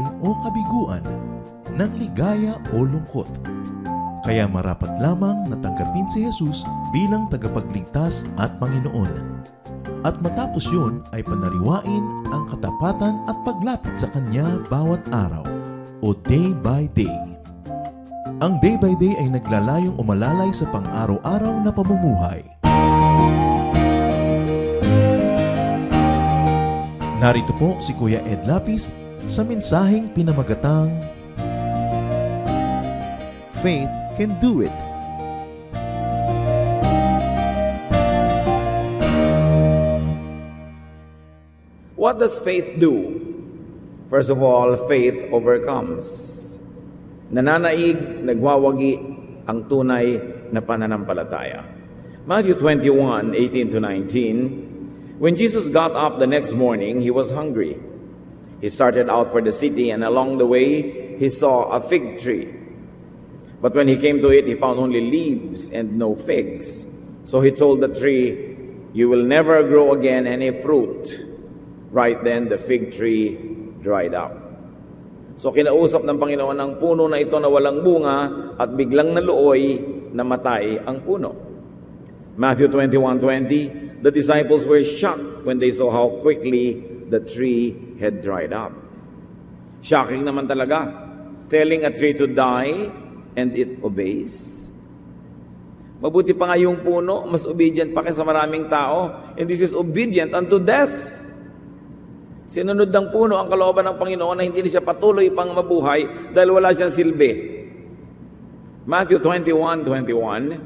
buhay o kabiguan, ng ligaya o lungkot. Kaya marapat lamang na tanggapin si Jesus bilang tagapagligtas at Panginoon. At matapos yun ay panariwain ang katapatan at paglapit sa Kanya bawat araw o day by day. Ang day by day ay naglalayong umalalay sa pang-araw-araw na pamumuhay. Narito po si Kuya Ed Lapis sa mensaheng pinamagatang Faith Can Do It. What does faith do? First of all, faith overcomes. Nananaig, nagwawagi ang tunay na pananampalataya. Matthew 21:18-19. When Jesus got up the next morning, he was hungry. He started out for the city, and along the way, he saw a fig tree. But when he came to it, he found only leaves and no figs. So he told the tree, "You will never grow again any fruit." Right then, the fig tree dried up. So kinausap ng Panginoon ang puno na ito na walang bunga at biglang naluoy, namatay ang puno. Matthew 21:20, the disciples were shocked when they saw how quickly the tree had dried up. Shocking naman talaga. Telling a tree to die and it obeys. Mabuti pa nga yung puno, mas obedient pa kaysa maraming tao. And this is obedient unto death. Sinunod ng puno ang kalooban ng Panginoon na hindi na siya patuloy pang mabuhay dahil wala siyang silbi. Matthew 21:21,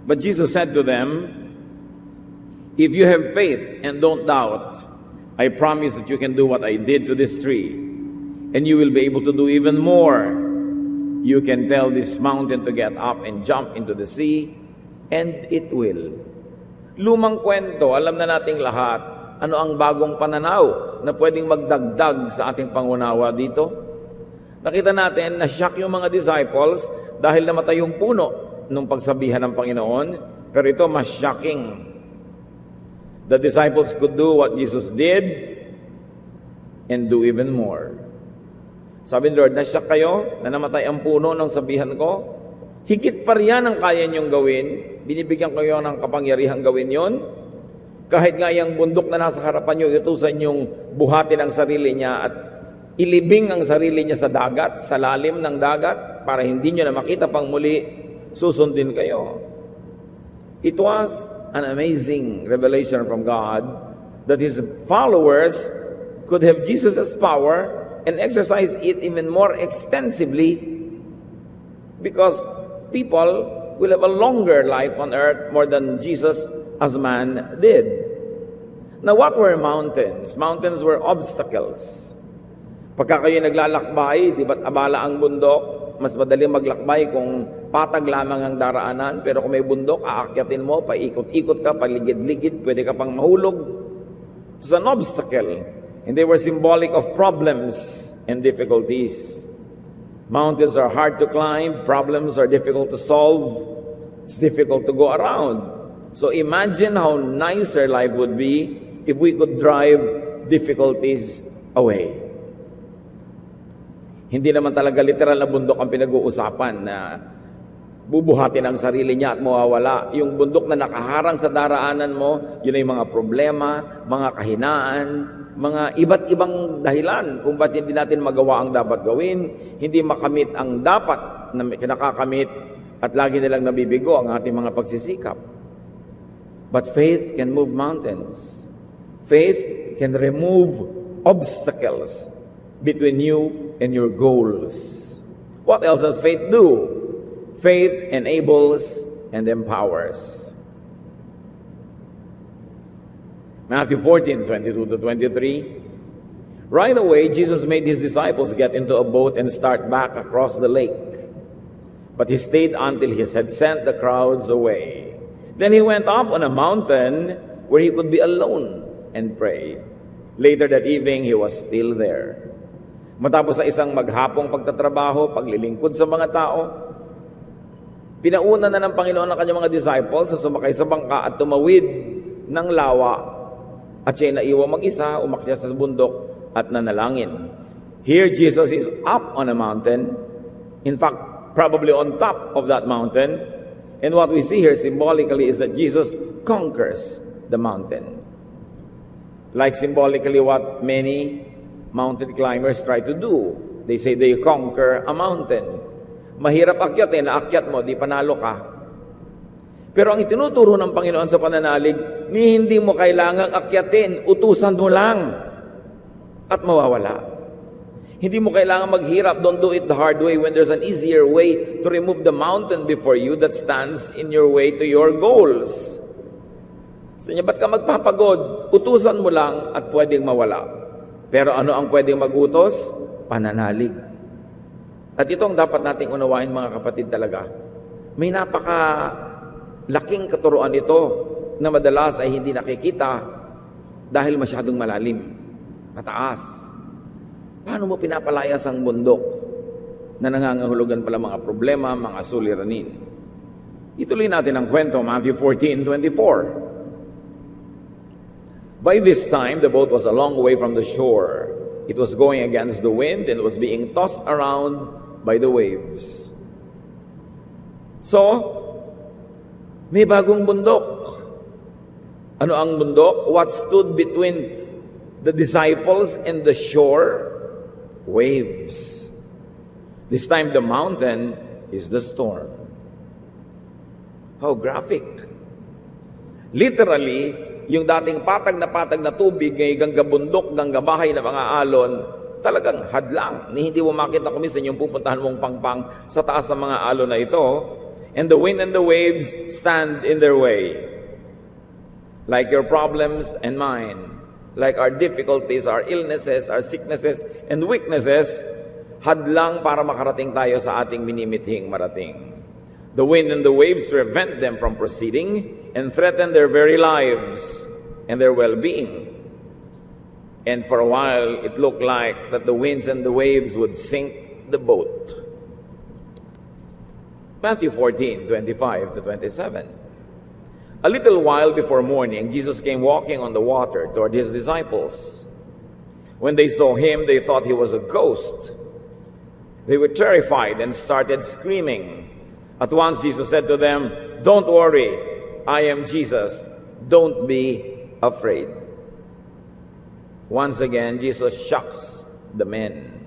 but Jesus said to them, "If you have faith and don't doubt, I promise that you can do what I did to this tree, and you will be able to do even more. You can tell this mountain to get up and jump into the sea, and it will." Lumang kwento, alam na nating lahat. Ano ang bagong pananaw na pwedeng magdagdag sa ating pangunawa dito? Nakita natin na shock yung mga disciples dahil namatay yung puno nung pagsabihan ng Panginoon. Pero ito mas shocking. The disciples could do what Jesus did and do even more. Sabi ni Lord, na-shock kayo na namatay ang puno ng sabihan ko? Higit pa riyan ang kaya niyong gawin. Binibigyan kayo ng kapangyarihang gawin yon. Kahit nga yung bundok na nasa harapan nyo, itusan yung buhatin ang sarili niya at ilibing ang sarili niya sa dagat, sa lalim ng dagat, para hindi nyo na makita pang muli, susundin kayo. It was an amazing revelation from God that His followers could have Jesus' power and exercise it even more extensively because people will have a longer life on earth more than Jesus as man did. Now, what were mountains? Mountains were obstacles. Pagka kayo naglalakbay, di ba't abala ang bundok? Mas madaling maglakbay kung patag lamang ang daraanan. Pero kung may bundok, aakyatin mo, paikot-ikot ka, paligid-ligid, pwede ka pang mahulog. It was an obstacle. And they were symbolic of problems and difficulties. Mountains are hard to climb. Problems are difficult to solve. It's difficult to go around. So imagine how nice our life would be if we could drive difficulties away. Hindi naman talaga literal na bundok ang pinag-uusapan na bubuhatin ang sarili niya at mawawala. Yung bundok na nakaharang sa daraanan mo, yun ay mga problema, mga kahinaan, mga iba't ibang dahilan kung ba't hindi natin magawa ang dapat gawin, hindi makamit ang dapat na kinakakamit at lagi nilang nabibigo ang ating mga pagsisikap. But faith can move mountains. Faith can remove obstacles between you and your goals. What else does faith do? Faith enables and empowers. Matthew 14:22-23. Right away, Jesus made his disciples get into a boat and start back across the lake. But he stayed until he had sent the crowds away. Then he went up on a mountain where he could be alone and pray. Later that evening, he was still there. Matapos sa isang maghapong pagtatrabaho, paglilingkod sa mga tao, pinauna na ng Panginoon ang kanyang mga disciples sa sumakay sa bangka at tumawid ng lawa. At siya'y naiwang mag-isa, umakyat sa bundok at nanalangin. Here, Jesus is up on a mountain. In fact, probably on top of that mountain. And what we see here symbolically is that Jesus conquers the mountain. Like symbolically what many mountain climbers try to do. They say they conquer a mountain. Mahirap akyatin, naakyat mo, di panalo ka. Pero ang itinuturo ng Panginoon sa pananalig, hindi mo kailangang akyatin, utusan mo lang at mawawala. Hindi mo kailangan maghirap. Don't do it the hard way when there's an easier way to remove the mountain before you that stands in your way to your goals. Sa inyo, ba't ka magpapagod? Utusan mo lang at pwedeng mawala. Pero ano ang pwedeng magutos? Pananalig. At ito ang dapat nating unawain, mga kapatid, talaga. May napaka-laking katuruan ito na madalas ay hindi nakikita dahil masyadong malalim, mataas. Paano mo pinapalayas ang bundok na nangangahulugan pala mga problema, mga suliranin? Ituloy natin ang kwento, Matthew 14:24. By this time, the boat was a long way from the shore. It was going against the wind and was being tossed around by the waves. So, may bagong bundok. Ano ang bundok? What stood between the disciples and the shore? Waves. This time the mountain is the storm. How graphic. Literally, yung dating patag na tubig, ngayon gabundok, ganggabahay na mga alon, talagang hadlang. Ni hindi mo makita kumisan yung pupuntahan mong pangpang sa taas ng mga alon na ito. And the wind and the waves stand in their way. Like your problems and mine. Like our difficulties, our illnesses, our sicknesses, and weaknesses, hadlang para makarating tayo sa ating minimithing marating. The wind and the waves prevent them from proceeding and threaten their very lives and their well-being. And for a while, it looked like that the winds and the waves would sink the boat. Matthew 14:25-27. A little while before morning, Jesus came walking on the water toward his disciples. When they saw him, they thought he was a ghost. They were terrified and started screaming. At once Jesus said to them, "Don't worry, I am Jesus. Don't be afraid." Once again, Jesus shocks the men.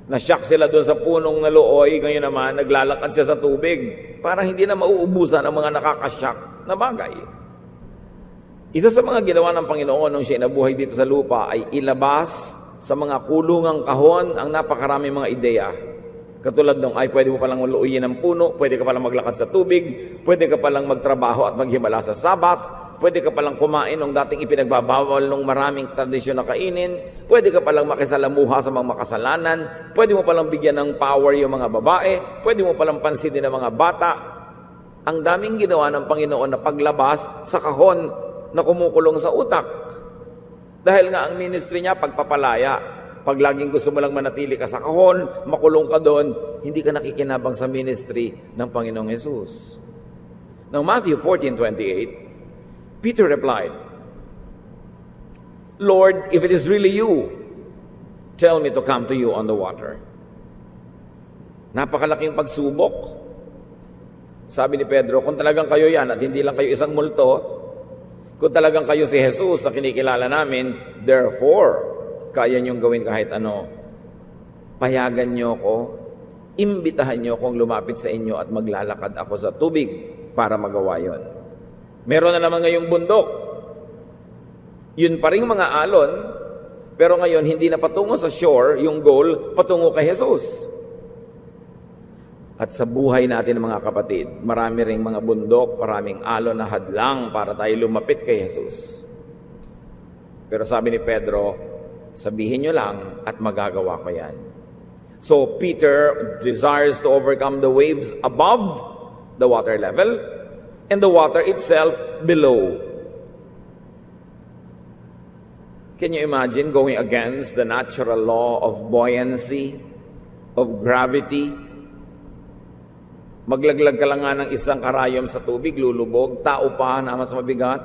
Na-shock sila doon sa punong nalooy, ngayon naman naglalakad siya sa tubig. Parang hindi na mauubusan ang mga nakakashock na bagay. Isa sa mga ginawa ng Panginoon nung siya nabuhay dito sa lupa ay ilabas sa mga kulungang kahon ang napakarami mga ideya. Katulad nung, ay pwede mo palang maluuyin ng puno, pwede ka palang maglakad sa tubig, pwede ka palang magtrabaho at maghimala sa Sabat, pwede ka palang kumain ng dating ipinagbabawal ng maraming tradisyon na kainin, pwede ka palang makisalamuha sa mga makasalanan, pwede mo palang bigyan ng power yung mga babae, pwede mo palang pansinin ng mga bata. Ang daming ginawa ng Panginoon na paglabas sa kahon na kumukulong sa utak. Dahil nga ang ministry niya, pagpapalaya. Pag laging gusto mo lang manatili ka sa kahon, makulong ka doon, hindi ka nakikinabang sa ministry ng Panginoong Jesus. Now, Matthew 14:28, Peter replied, "Lord, if it is really you, tell me to come to you on the water." Napakalaking pagsubok. Sabi ni Pedro, kung talagang kayo yan at hindi lang kayo isang multo, kung talagang kayo si Jesus na kinikilala namin, therefore, kaya niyong gawin kahit ano. Payagan niyo ko, imbitahan niyo kong lumapit sa inyo at maglalakad ako sa tubig para magawa yon. Meron na naman ngayong bundok. Yun pa rin mga alon, pero ngayon hindi na patungo sa shore yung goal, patungo kay Jesus. At sa buhay natin mga kapatid, marami ring mga bundok, maraming alon na hadlang para tayo lumapit kay Jesus. Pero sabi ni Pedro, sabihin nyo lang at magagawa ko yan. So Peter desires to overcome the waves above the water level and the water itself below. Can you imagine going against the natural law of buoyancy, of gravity? Maglaglag ka lang nga ng isang karayom sa tubig, lulubog, tao pa na mas mabigat.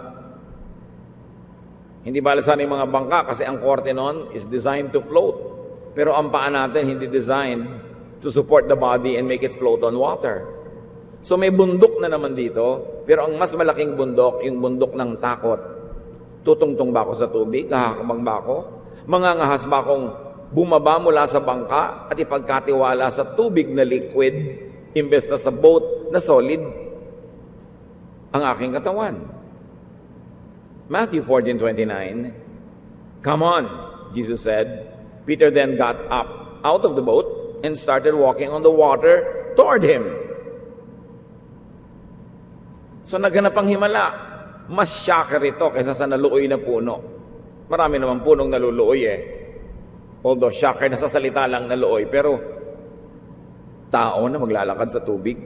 Hindi balasan yung mga bangka kasi ang korte nun is designed to float. Pero ang paa natin hindi designed to support the body and make it float on water. So may bundok na naman dito, pero ang mas malaking bundok, yung bundok ng takot. Tutungtong ba ako sa tubig? Hahakbang ba ako? Mangangahas ba akong bumaba mula sa bangka at ipagkatiwala sa tubig na liquid imbes na sa boat na solid ang aking katawan? Matthew 14:29, "Come on," Jesus said. Peter then got up out of the boat and started walking on the water toward him. So naghanap ang himala. Mas shocker ito kaysa sa naluoy na puno. Marami naman punong naluluoy eh. Although shocker, nasa salita lang naluoy. Pero tao na maglalakad sa tubig.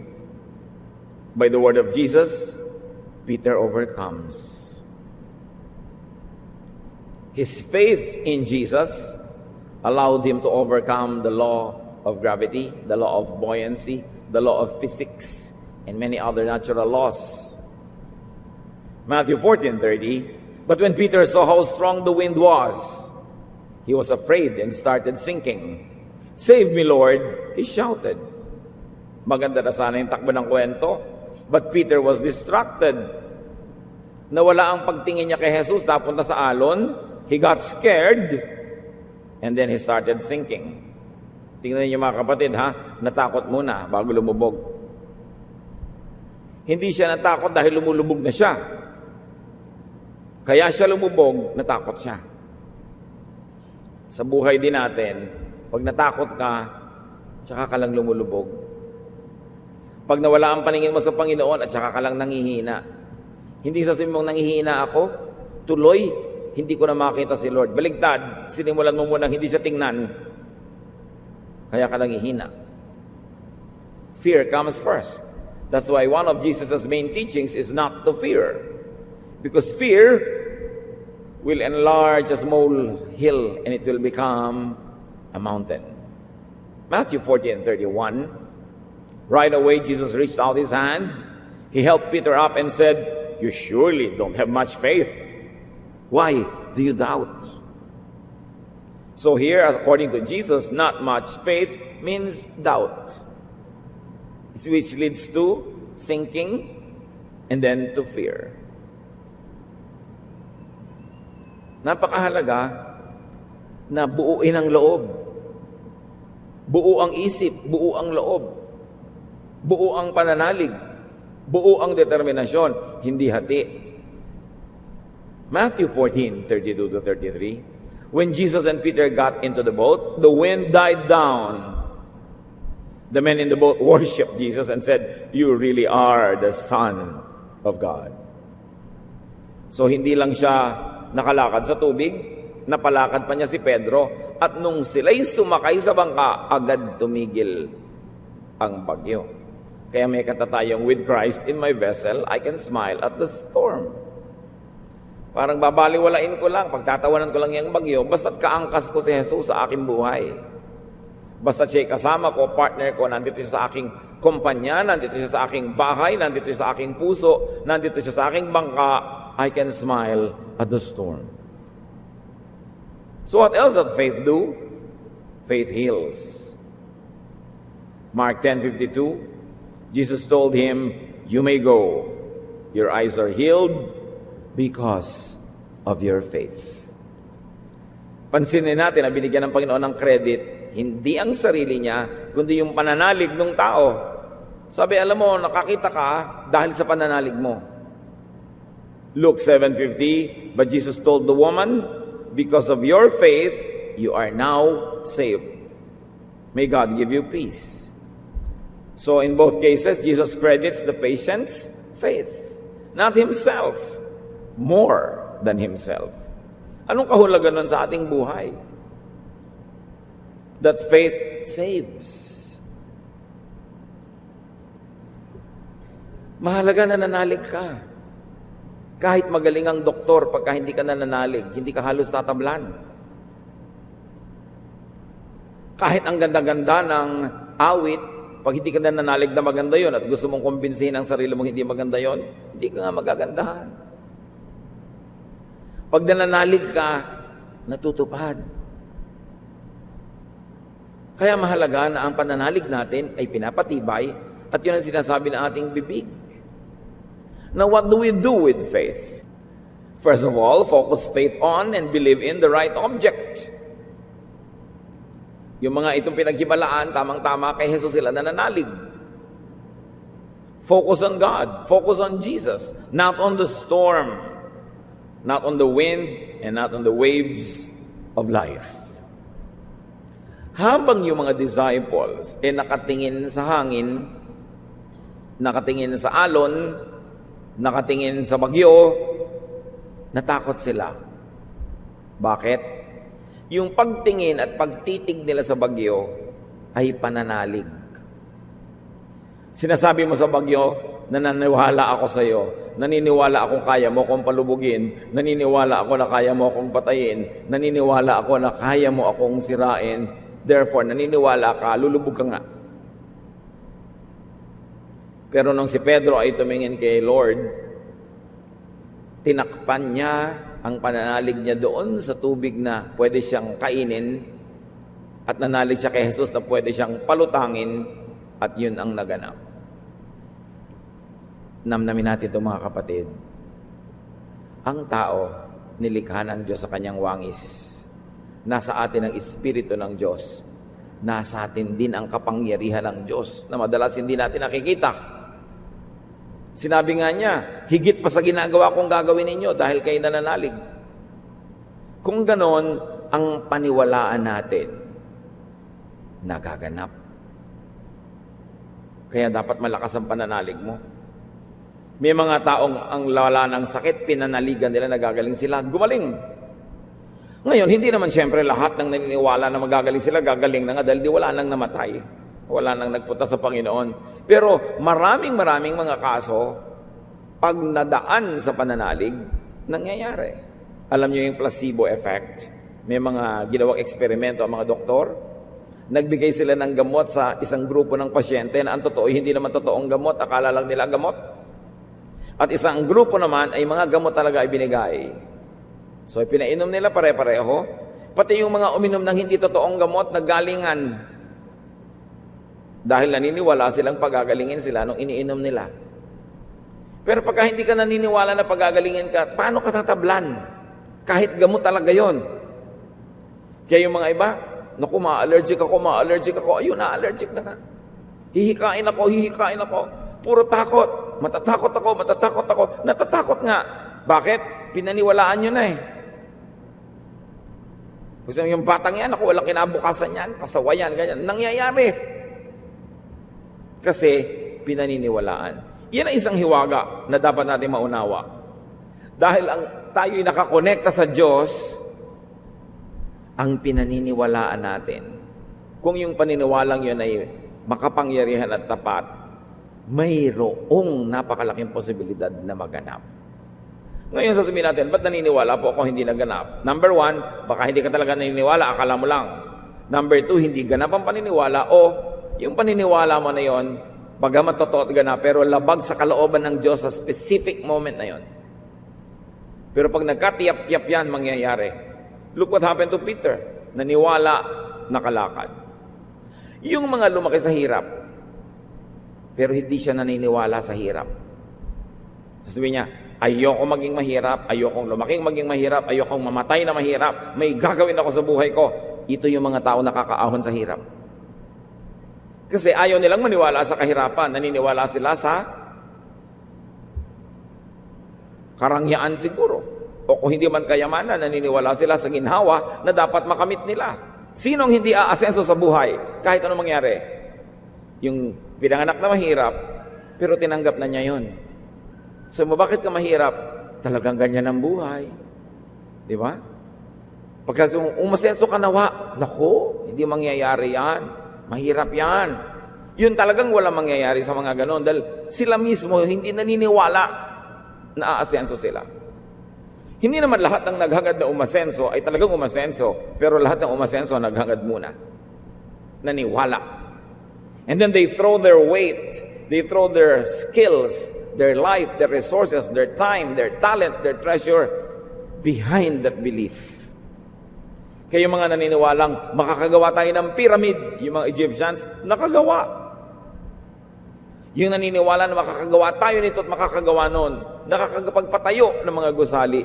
By the word of Jesus, Peter overcomes. His faith in Jesus allowed him to overcome the law of gravity, the law of buoyancy, the law of physics, and many other natural laws. Matthew 14:30, "But when Peter saw how strong the wind was, he was afraid and started sinking. 'Save me, Lord,' he shouted." Maganda na sana yung takbo ng kwento. But Peter was distracted. Nawala ang pagtingin niya kay Jesus, napunta sa alon. He got scared, and then he started sinking. Tingnan niyo mga kapatid ha, natakot muna bago lumubog. Hindi siya natakot dahil lumulubog na siya. Kaya siya lumubog, natakot siya. Sa buhay din natin, pag natakot ka, tsaka ka lang lumulubog. Pag nawala ang paningin mo sa Panginoon at tsaka ka lang nangihina. Hindi sasabihin mong nangihina ako, tuloy, hindi ko na makita si Lord. Baligtad, sinimulan mo munang hindi siya tingnan. Kaya ka nangihina. Fear comes first. That's why one of Jesus' main teachings is not to fear. Because fear will enlarge a small hill and it will become a mountain. Matthew 14:31, right away Jesus reached out his hand. He helped Peter up and said, "You surely don't have much faith. Why do you doubt?" So here, according to Jesus, not much faith means doubt, which leads to sinking and then to fear. Napakahalaga na buuin ang loob. Buo ang isip, buo ang loob. Buo ang pananalig. Buo ang determinasyon, hindi hati. Matthew 14:32-33, when Jesus and Peter got into the boat, the wind died down. The men in the boat worshiped Jesus and said, "You really are the Son of God." So hindi lang siya nakalakad sa tubig, napalakad pa niya si Pedro, at nung sila'y sumakay sa bangka, agad tumigil ang bagyo. Kaya may katatayong, "With Christ in my vessel, I can smile at the storm." Parang babaliwalain ko lang, pagtatawanan ko lang yung bagyo, basta't kaangkas ko si Jesus sa aking buhay. Basta't siya'y kasama ko, partner ko, nandito siya sa aking kumpanya, nandito siya sa aking bahay, nandito siya sa aking puso, nandito siya sa aking bangka, I can smile at the storm. So what else does faith do? Faith heals. Mark 10:52, Jesus told him, "You may go. Your eyes are healed because of your faith." Pansinin natin na binigyan ng Panginoon ng credit, hindi ang sarili niya, kundi yung pananalig ng tao. Sabi, alam mo, nakakita ka dahil sa pananalig mo. Luke 7:50, but Jesus told the woman, "Because of your faith, you are now saved. May God give you peace." So in both cases, Jesus credits the patient's faith, not himself, more than himself. Anong kahulugan nun sa ating buhay? That faith saves. Mahalaga na nanalig ka. Kahit magaling ang doktor, pagka hindi ka nananalig, hindi ka halos tatablan. Kahit ang ganda-ganda ng awit, pag hindi ka nananalig na maganda yon at gusto mong kumbinsihin ang sarili mong hindi maganda yon, hindi ka nga magagandahan. Pag nananalig ka, natutupad. Kaya mahalaga na ang pananalig natin ay pinapatibay at yun ang sinasabi ng ating bibig. Now, what do we do with faith? First of all, focus faith on and believe in the right object. Yung mga itong pinaghimalaan, tamang-tama kay Jesus sila nananalig. Focus on God. Focus on Jesus. Not on the storm. Not on the wind and not on the waves of life. Habang yung mga disciples nakatingin sa hangin, nakatingin sa alon, nakatingin sa bagyo, natakot sila. Bakit? Yung pagtingin at pagtitig nila sa bagyo ay pananalig. Sinasabi mo sa bagyo, naniniwala ako sa iyo. Naniniwala akong kaya mo akong palubugin. Naniniwala ako na kaya mo akong patayin. Naniniwala ako na kaya mo akong sirain. Therefore, naniniwala ka, lulubog ka nga. Pero nung si Pedro ay tumingin kay Lord, tinakpan niya ang pananalig niya doon sa tubig na pwede siyang kainin at nanalig siya kay Jesus na pwede siyang palutangin at yun ang naganap. Namnamin natin ito mga kapatid. Ang tao, nilikha ng Diyos sa kanyang wangis. Nasa atin ang Espiritu ng Diyos. Nasa atin din ang kapangyarihan ng Diyos na madalas hindi natin nakikita. Sinabi nga niya, higit pa sa ginagawa kong gagawin ninyo dahil kayo nananalig. Kung ganon, ang paniwalaan natin, nagaganap. Kaya dapat malakas ang pananalig mo. May mga taong ang lala ng sakit, pinanaligan nila, nagagaling sila, gumaling. Ngayon, hindi naman siyempre lahat ng naniniwala na magagaling sila, gagaling na nga dahil di wala nang namatay. Wala nang nagpunta sa Panginoon. Pero maraming mga kaso, pag nadaan sa pananalig, nangyayari. Alam niyo yung placebo effect? May mga ginawang eksperimento ang mga doktor. Nagbigay sila ng gamot sa isang grupo ng pasyente na ang totoo, hindi naman totoong gamot, akala lang nila gamot. At isang grupo naman ay mga gamot talaga ibinigay. So, pinainom nila pare-pareho. Pati yung mga uminom ng hindi totoong gamot, naggalingan. Dahil naniniwala silang pagagalingin sila nung iniinom nila. Pero pagka hindi ka naniniwala na pagagalingin ka, paano ka tatablan? Kahit gamot talaga yon. Kaya yung mga iba, naku, ma-allergic ako. Ayun, na-allergic na ka. Hihikain ako. Puro takot. Matatakot ako. Natatakot nga. Bakit? Pinaniwalaan nyo na eh. Kasi yung batang yan, ako walang kinabukasan yan, pasawayan, ganyan. Nangyayari. Kasi pinaniniwalaan. Yan ang isang hiwaga na dapat natin maunawa. Dahil tayo'y nakakonekta sa Diyos, ang pinaniniwalaan natin. Kung yung paniniwalang yun ay makapangyarihan at tapat, mayroong napakalaking posibilidad na maganap. Ngayon sasabihin natin, ba't naniniwala po ako hindi naganap? Number 1, baka hindi ka talaga naniniwala, akala mo lang. Number 2, hindi ganap ang paniniwala o yung paniniwala mo na yon, bagamat totoo at ganap, pero labag sa kalooban ng Diyos sa specific moment na yon. Pero pag nagkatiyap-tiyap yan, mangyayari. Look what happened to Peter. Naniwala, nakalakad. Yung mga lumaki sa hirap, pero hindi siya naniniwala sa hirap. Sasabihin niya, ayoko maging mahirap, ayokong lumaking maging mahirap, ayokong mamatay na mahirap, may gagawin ako sa buhay ko. Ito yung mga tao nakakaahon sa hirap. Kasi ayaw nilang maniwala sa kahirapan, naniniwala sila sa karangyaan siguro. O kung hindi man kayamanan, naniniwala sila sa ginhawa na dapat makamit nila. Sinong hindi aasenso sa buhay kahit anong mangyari? Yung pinanganak na mahirap, pero tinanggap na niya yon. So, bakit ka mahirap? Talagang ganyan ang buhay. Di ba? Pagka umasenso ka nawa, naku, hindi mangyayari yan. Mahirap yan. Yun talagang wala mangyayari sa mga ganon. Dahil sila mismo hindi naniniwala na aasenso sila. Hindi naman lahat ng naghangad na umasenso ay talagang umasenso. Pero lahat ng umasenso naghangad muna. Naniwala. And then they throw their weight, they throw their skills, their life, their resources, their time, their talent, their treasure behind that belief. Kayo mga naniniwalang makakagawa tayo ng pyramid, yung mga Egyptians, nakagawa. Yung naniniwala na makakagawa tayo nito at makakagawa nun, nakakapagpatayo ng mga gusali,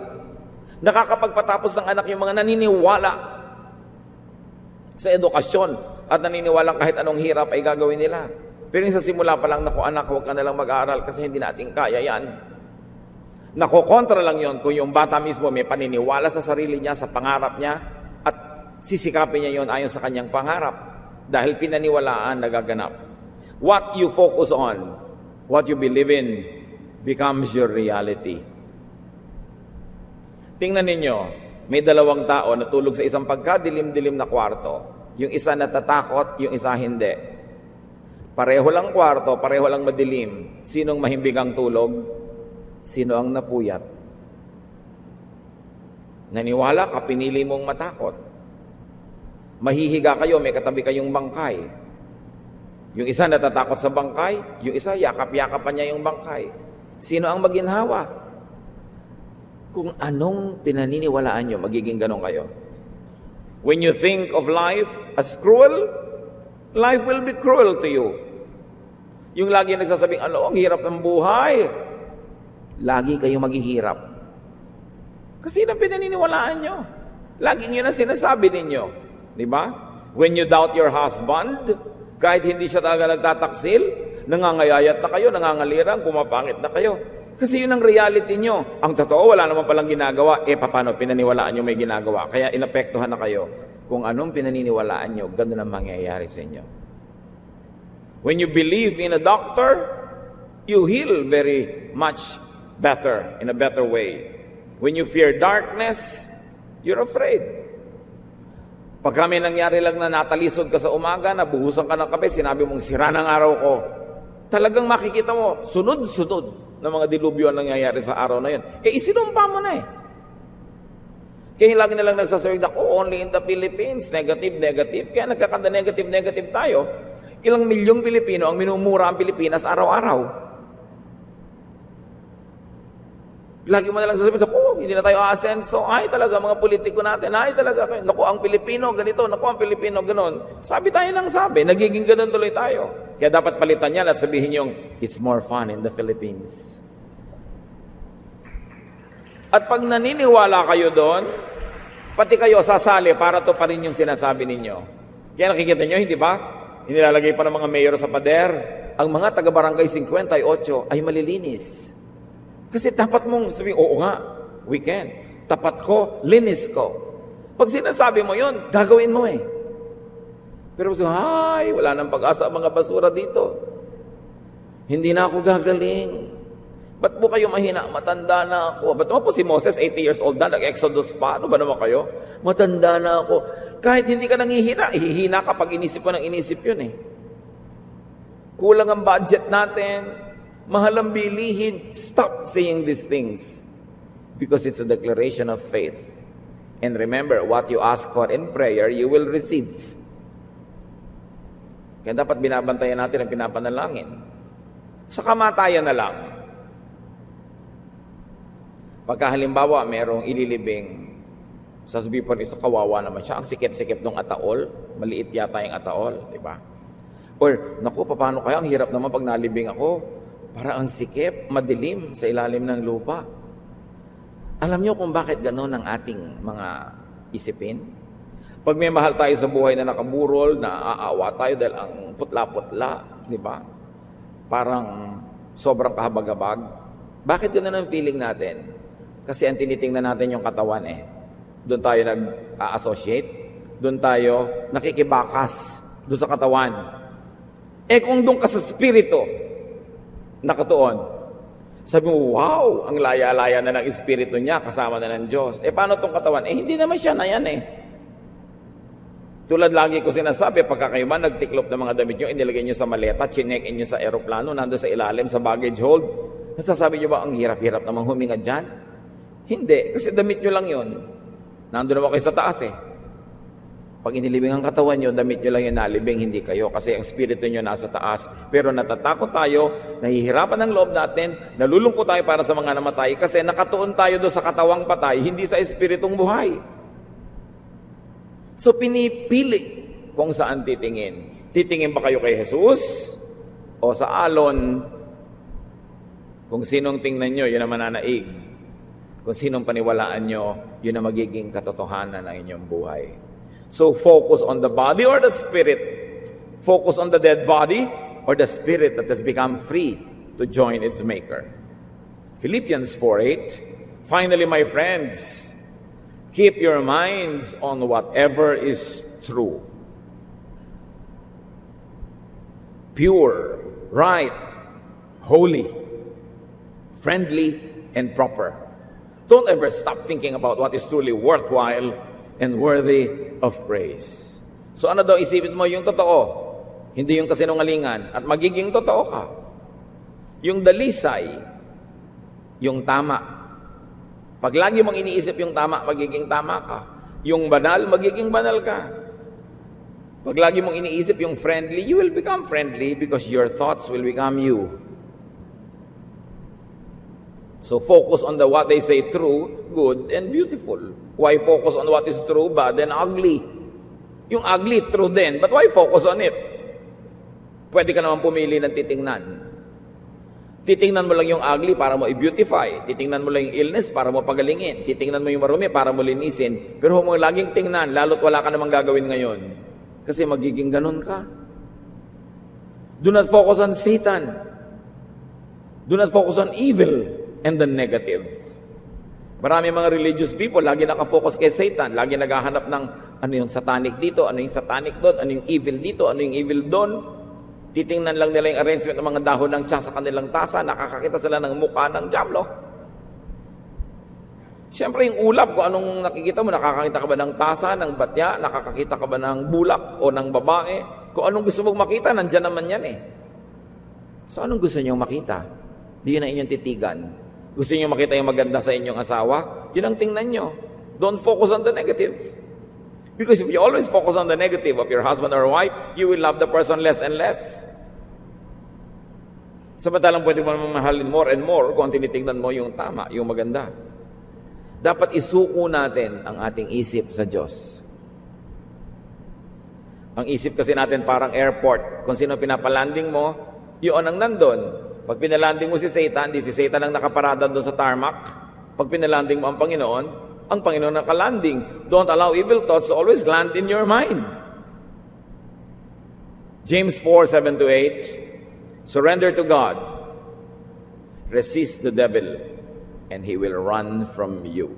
nakakapagpatapos ng anak yung mga naniniwala sa edukasyon at naniniwalang kahit anong hirap ay gagawin nila. Pero yung sa simula pa lang, naku anak, huwag ka nalang mag-aaral kasi hindi natin kaya yan. Nakokontra lang yon kung yung bata mismo may paniniwala sa sarili niya, sa pangarap niya, at sisikapin niya yon ayon sa kanyang pangarap dahil pinaniwalaan na gaganap. What you focus on, what you believe in, becomes your reality. Tingnan ninyo, may dalawang tao na tulog sa isang pagkadilim-dilim na kwarto. Yung isa natatakot, yung isa hindi. Pareho lang kwarto, pareho lang madilim. Sinong mahimbing ang tulog? Sino ang napuyat? Naniwala ka, pinili mong matakot. Mahihiga kayo, may katabi kayong bangkay. Yung isa natatakot sa bangkay, yung isa yakap-yakapan niya yung bangkay. Sino ang maginhawa? Kung anong pinaniniwalaan nyo, magiging ganon kayo. When you think of life as cruel, life will be cruel to you. Yung lagi nagsasabing, ang hirap ng buhay. Lagi kayong maghihirap. Kasi yun ang pinaniniwalaan nyo. Lagi nyo na sinasabi ninyo. Di ba? When you doubt your husband, kahit hindi siya talaga nagtataksil, nangangayayat na kayo, nangangalirang, kumapangit na kayo. Kasi yun ang reality nyo. Ang totoo, wala naman palang ginagawa. Paano pinaniwalaan nyo may ginagawa? Kaya inapektuhan na kayo. Kung anong pinaniniwalaan nyo, ganun ang mangyayari sa inyo. When you believe in a doctor, you heal very much better, in a better way. When you fear darkness, you're afraid. Pag kami nangyari lang na natalisod ka sa umaga, nabuhusan ka ng kape, sinabi mong sira ng araw ko, talagang makikita mo, sunod-sunod ng mga dilubyo ang nangyayari sa araw na yun. Isinumpa mo na eh. Kaya lagi nilang nagsasabi, only in the Philippines, negative, negative. Kaya nagkakanda negative, negative tayo. Ilang milyong Pilipino ang minumura ang Pilipinas araw-araw. Lagi mo nalang sasabihin, hindi na tayo aasenso. Ay talaga, mga politiko natin, ay talaga, naku ang Pilipino, ganito, naku ang Pilipino, ganon. Sabi tayo ng sabi, nagiging ganon tuloy tayo. Kaya dapat palitan yan at sabihin yung, it's more fun in the Philippines. At pag naniniwala kayo doon, pati kayo sasali para to pa rin yung sinasabi ninyo. Kaya nakikita nyo, hindi ba? Inilalagay pa ng mga mayor sa pader, ang mga taga-barangay 58 ay malilinis. Kasi tapat mong sabihin, oo nga, we can. Tapat ko, linis ko. Pag sinasabi mo yun, gagawin mo eh. Pero ay, wala nang pag-asa ang mga basura dito. Hindi na ako gagaling. Ba't po kayo mahina? Matanda na ako. Ba't mo po si Moses, 80 years old na, nag-exodus pa? Ano ba naman kayo? Matanda na ako. Kahit hindi ka nangihina, ihihina ka pag inisip mo ng inisip yun eh. Kulang ang budget natin. Mahal ang bilihin. Stop saying these things. Because it's a declaration of faith. And remember, what you ask for in prayer, you will receive. Kaya dapat binabantayan natin ang pinapanalangin. Sa kamatayan na lang. Pagka halimbawa, merong ililibing, sasabihin po isa kawawa naman siya, ang sikip-sikip ng ataol, maliit yata yung ataol, di ba? Or, naku, paano kaya, ang hirap naman pag nalibing ako, para ang sikip, madilim sa ilalim ng lupa. Alam niyo kung bakit gano'n ang ating mga isipin? Pag may mahal tayo sa buhay na nakaburol, na aawa tayo dahil ang putla-putla, di ba? Parang sobrang kahabag-habag. Bakit gano'n ang feeling natin? Kasi ang tinitingnan natin yung katawan eh. Doon tayo nag-associate. Doon tayo nakikibakas doon sa katawan. Kung doon ka sa spirito, nakatuon, sabi mo, wow, ang laya-laya na ng espiritu niya, kasama na ng Diyos. Paano itong katawan? Hindi naman siya na yan eh. Tulad lagi ko sinasabi, pagka kayo man nagtiklop ng mga damit nyo, inilagay nyo sa maleta, chinek nyo sa aeroplano, nando sa ilalim, sa baggage hold, nasasabi nyo ba, ang hirap-hirap namang huminga dyan? Hindi, kasi damit nyo lang yun. Nando naman kayo sa taas eh. Pag inilibing ang katawan nyo, damit nyo lang yung nalibing, hindi kayo. Kasi ang spirito nyo nasa taas. Pero natatakot tayo, nahihirapan ang loob natin, nalulungkot tayo para sa mga namatay, kasi nakatuon tayo doon sa katawang patay, hindi sa espiritong buhay. So pinipili kung saan titingin. Titingin ba kayo kay Jesus o sa alon? Kung sinong tingnan nyo, yun ang mananaig. Kung sinong paniwalaan nyo, yun ang magiging katotohanan ng inyong buhay. So focus on the body or the spirit? Focus on the dead body or the spirit that has become free to join its maker? Philippians 4:8. Finally, my friends, keep your minds on whatever is true, pure, right, holy, friendly, and proper. Don't ever stop thinking about what is truly worthwhile and worthy of praise. So ano daw isipin mo? Yung totoo, hindi yung kasinungalingan, at magiging totoo ka. Yung dalisay, yung tama. Pag lagi mong iniisip yung tama, magiging tama ka. Yung banal, magiging banal ka. Pag lagi mong iniisip yung friendly, you will become friendly because your thoughts will become you. So focus on the what they say true, good, and beautiful. Why focus on what is true, bad, and ugly? Yung ugly, true din, but why focus on it? Pwede ka naman pumili ng titingnan. Titingnan mo lang yung ugly para mo i-beautify. Titingnan mo lang yung illness para mo pagalingin. Titingnan mo yung marumi para mo linisin. Pero huwag mo laging tingnan, lalo't wala ka namang gagawin ngayon. Kasi magiging ganun ka. Do not focus on Satan. Do not focus on evil and the negative. Marami mga religious people, lagi nakafocus kay Satan. Lagi naghahanap ng ano yung satanic dito, ano yung satanic doon, ano yung evil dito, ano yung evil doon. Titingnan lang nila yung arrangement ng mga dahon ng tiyan sa kanilang tasa, nakakakita sila ng mukha ng dyablo. Siyempre yung ulap, kung anong nakikita mo, nakakakita ka ba ng tasa, ng batya, nakakakita ka ba ng bulak o ng babae? Kung anong gusto mong makita, nandyan naman yan eh. So anong gusto nyo makita? Di yun ang inyong titigan. Gusto nyo makita yung maganda sa inyong asawa? Yun ang tingnan nyo. Don't focus on the negative. Because if you always focus on the negative of your husband or wife, you will love the person less and less. Samantalang pwede mo mamahalin more and more kung tinitingnan mo yung tama, yung maganda. Dapat isuko natin ang ating isip sa Diyos. Ang isip kasi natin parang airport. Kung sino pinapalanding mo, yun ang nandun. Pag pinalanding mo si Satan, di si Satan ang nakaparada doon sa tarmac. Pag pinalanding mo ang Panginoon nakalanding. Don't allow evil thoughts to always land in your mind. James 4:7-8. Surrender to God. Resist the devil, and he will run from you.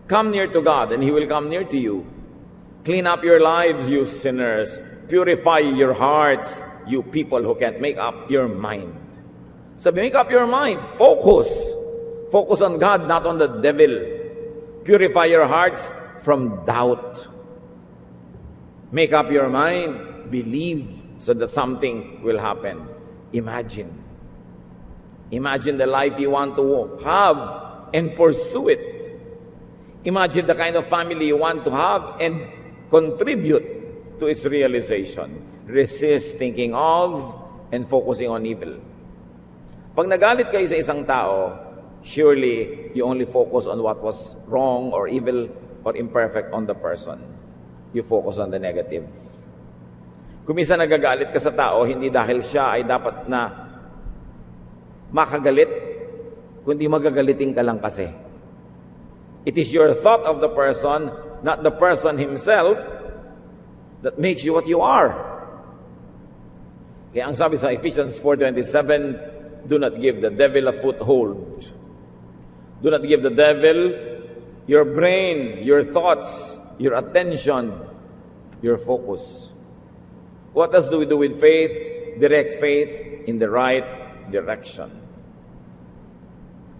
Come near to God, and he will come near to you. Clean up your lives, you sinners. Purify your hearts, you people who can't make up your mind. Sabi, make up your mind. Focus. Focus on God, not on the devil. Purify your hearts from doubt. Make up your mind. Believe so that something will happen. Imagine. Imagine the life you want to have and pursue it. Imagine the kind of family you want to have and contribute to its realization. Resist thinking of and focusing on evil. Pag nagalit kayo sa isang tao, surely you only focus on what was wrong or evil or imperfect on the person. You focus on the negative. Kung minsan nagagalit ka sa tao, hindi dahil siya ay dapat na makagalit, kundi magagalitin ka lang kasi. It is your thought of the person, not the person himself, that makes you what you are. Kaya ang sabi sa Ephesians 4:27, do not give the devil a foothold. Do not give the devil your brain, your thoughts, your attention, your focus. What else do we do with faith? Direct faith in the right direction.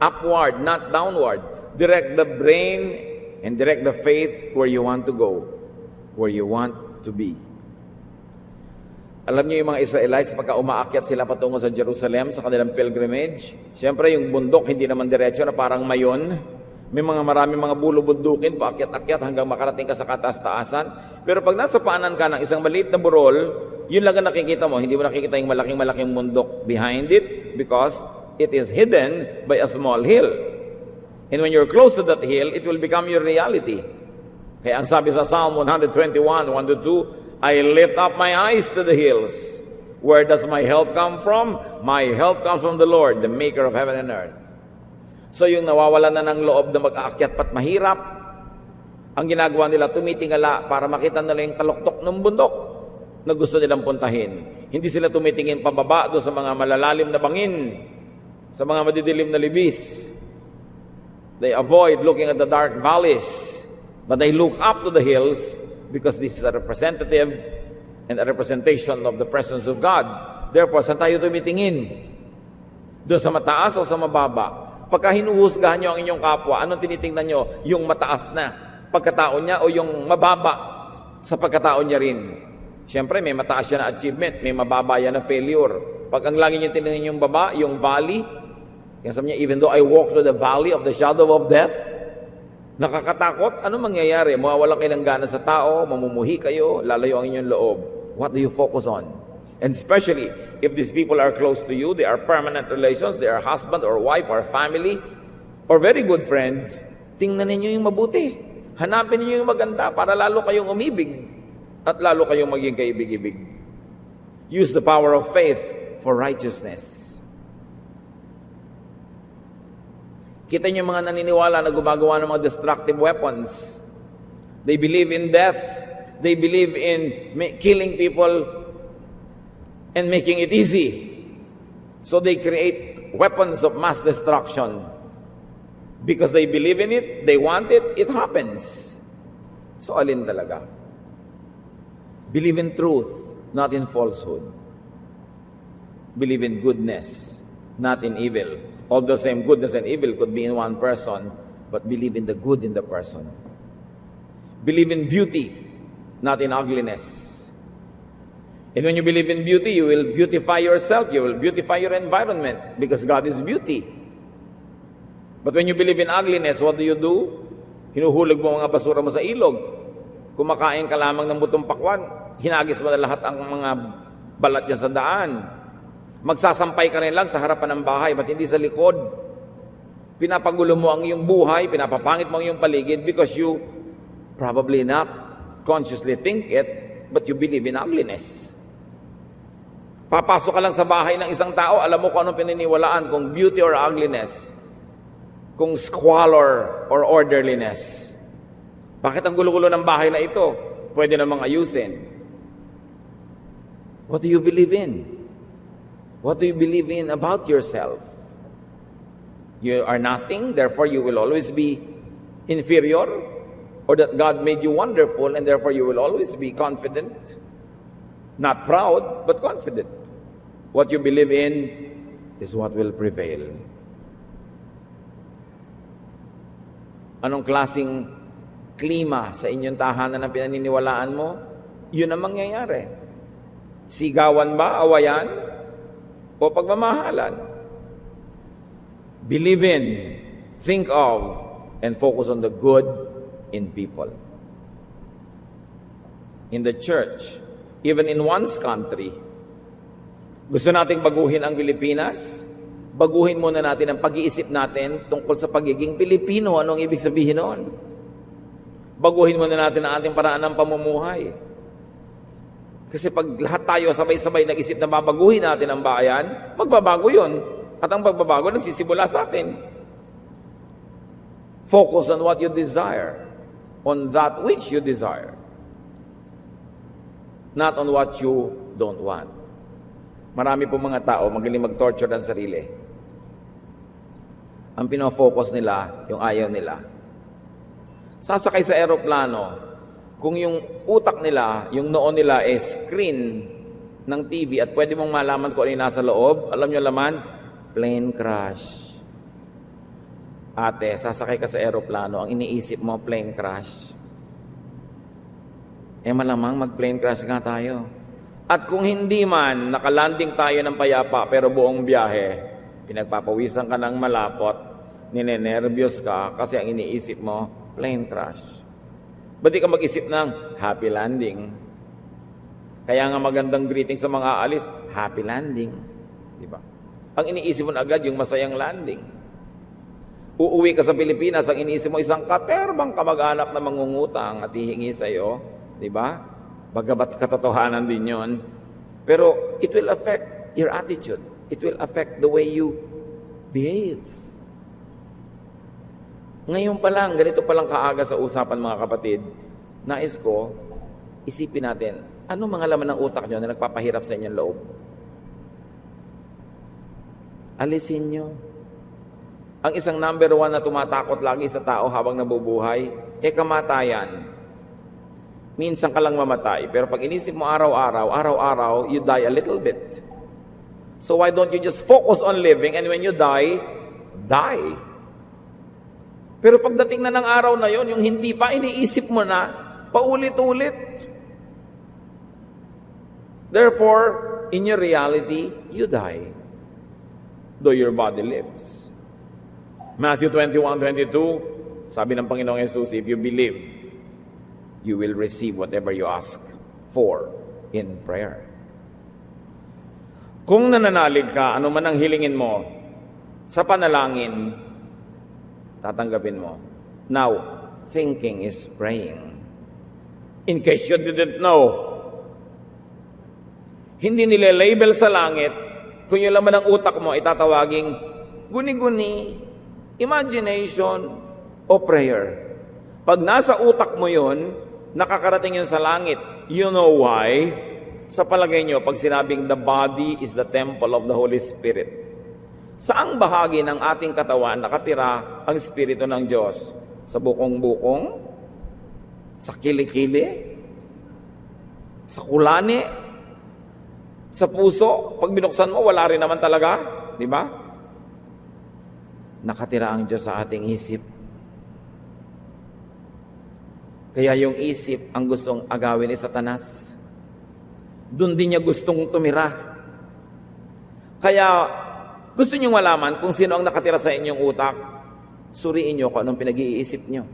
Upward, not downward. Direct the brain and direct the faith where you want to go, where you want to be. Alam niyo yung mga Israelites, pagka umaakyat sila patungo sa Jerusalem, sa kanilang pilgrimage, siyempre yung bundok hindi naman diretso na parang mayon. May maraming mga bulubundukin, paakyat-akyat hanggang makarating ka sa kataas-taasan. Pero pag nasa paanan ka ng isang maliit na burol, yun lang ang nakikita mo. Hindi mo nakikita yung malaking-malaking bundok behind it because it is hidden by a small hill. And when you're close to that hill, it will become your reality. Kaya ang sabi sa Psalm 121, 1-2, I lift up my eyes to the hills. Where does my help come from? My help comes from the Lord, the maker of heaven and earth. So yung nawawalan na ng loob na mag-aakyat pat mahirap, ang ginagawa nila, tumitingala para makita nila yung taluktok ng bundok na gusto nilang puntahin. Hindi sila tumitingin pababa doon sa mga malalalim na bangin, sa mga madidilim na libis. They avoid looking at the dark valleys, but they look up to the hills because this is a representative and a representation of the presence of God. Therefore, saan tayo tumitingin? Doon sa mataas o sa mababa? Pagka hinuhusgahan nyo ang inyong kapwa, anong tinitingnan nyo? Yung mataas na pagkatao niya o yung mababa sa pagkatao niya rin? Siyempre, may mataas siya na achievement, may mababa yan na failure. Pag ang lagi niyo tinignan yung baba, yung valley, kaya sabi niya, even though I walk through the valley of the shadow of death, nakakatakot, ano mangyayari? Mawawalan kayo ng gana sa tao, mamumuhi kayo, lalayo ang inyong loob. What do you focus on? And especially, if these people are close to you, they are permanent relations, they are husband or wife or family, or very good friends, tingnan ninyo yung mabuti. Hanapin ninyo yung maganda para lalo kayong umibig at lalo kayong maging kaibig-ibig. Use the power of faith for righteousness. Kita niyo yung mga naniniwala na gumagawa ng mga destructive weapons. They believe in death. They believe in killing people and making it easy. So they create weapons of mass destruction. Because they believe in it, they want it, it happens. So alin talaga? Believe in truth, not in falsehood. Believe in goodness, not in evil. Although same goodness and evil could be in one person, but believe in the good in the person. Believe in beauty, not in ugliness. And when you believe in beauty, you will beautify yourself, you will beautify your environment, because God is beauty. But when you believe in ugliness, what do? Hinuhulog mo mga basura mo sa ilog. Kumakain ka lamang ng butong pakwan, hinagis mo na lahat ang mga balat niya sa daan. Magsasampay ka rin lang sa harapan ng bahay, ba't hindi sa likod? Pinapagulo mo ang iyong buhay, pinapapangit mo ang iyong paligid because you probably not consciously think it, but you believe in ugliness. Papasok ka lang sa bahay ng isang tao, alam mo kung anong pininiwalaan, kung beauty or ugliness, kung squalor or orderliness. Bakit ang gulo-gulo ng bahay na ito? Pwede namang ayusin. What do you believe in? What do you believe in about yourself? You are nothing, therefore you will always be inferior? Or that God made you wonderful and therefore you will always be confident? Not proud, but confident. What you believe in is what will prevail. Anong klaseng klima sa inyong tahanan ng pinaniniwalaan mo? Yun ang mangyayari. Sigawan ba, awayan, o pagmamahalan? Believe in, think of, and focus on the good in people. In the church, even in one's country, gusto nating baguhin ang Pilipinas, baguhin muna natin ang pag-iisip natin tungkol sa pagiging Pilipino. Anong ibig sabihin noon? Baguhin muna natin ang ating paraan ng pamumuhay. Kasi pag lahat tayo sabay-sabay nag-isip na babaguhin natin ang bayan, magbabago yun. At ang pagbabago nagsisimula sa atin. Focus on what you desire. On that which you desire. Not on what you don't want. Marami po mga tao magaling mag-torture ng sarili. Ang pinofocus nila, yung ayaw nila. Sasakay sa eroplano, kung yung utak nila, yung noon nila screen ng TV at pwede mong malaman kung ano yung nasa loob, alam nyo laman, plane crash. Ate, sasakay ka sa eroplano, ang iniisip mo, plane crash. Malamang mag-plane crash nga tayo. At kung hindi man, nakalanding tayo ng payapa pero buong biyahe, pinagpapawisan ka ng malapot, ninenervyos ka kasi ang iniisip mo, plane crash. Ba't di ka mag-isip ng happy landing? Kaya nga magandang greeting sa mga aalis, happy landing. Diba? Ang iniisip mo na agad yung masayang landing. Uuwi ka sa Pilipinas, ang iniisip mo isang katerbang kamag-anak na mangungutang at hihingi sa iyo, di ba? Bagamat katotohanan din yon. Pero it will affect your attitude. It will affect the way you behave. Ngayon pa lang, ganito pa lang kaaga sa usapan mga kapatid, nais ko, isipin natin, ano mga laman ng utak nyo na nagpapahirap sa inyong loob? Alisin nyo. Ang isang number one na tumatakot lagi sa tao habang nabubuhay, kamatayan. Minsan ka lang mamatay, pero pag inisip mo araw-araw, you die a little bit. So why don't you just focus on living, and when you die, die. Pero pagdating na ng araw na yon, yung hindi pa, iniisip mo na, paulit-ulit. Therefore, in your reality, you die. Though your body lives. Matthew 21:22, sabi ng Panginoong Jesus, if you believe, you will receive whatever you ask for in prayer. Kung nananalig ka, ano man ang hilingin mo, sa panalangin, tatanggapin mo. Now, thinking is praying. In case you didn't know, hindi nile-label sa langit, kung yung laman ng utak mo, itatawaging guni-guni, imagination, o prayer. Pag nasa utak mo yun, nakakarating yun sa langit. You know why? Sa palagay nyo, pag sinabing the body is the temple of the Holy Spirit, saang bahagi ng ating katawan nakatira ang Espiritu ng Diyos? Sa bukong-bukong? Sa kilikili? Sa kulani? Sa puso? Pag binuksan mo, wala rin naman talaga. Di ba? Nakatira ang Diyos sa ating isip. Kaya yung isip ang gustong agawin ni Satanas. Doon din niya gustong tumira. Kaya gusto niyong malaman kung sino ang nakatira sa inyong utak, suriin niyo kung anong pinag-iisip niyo.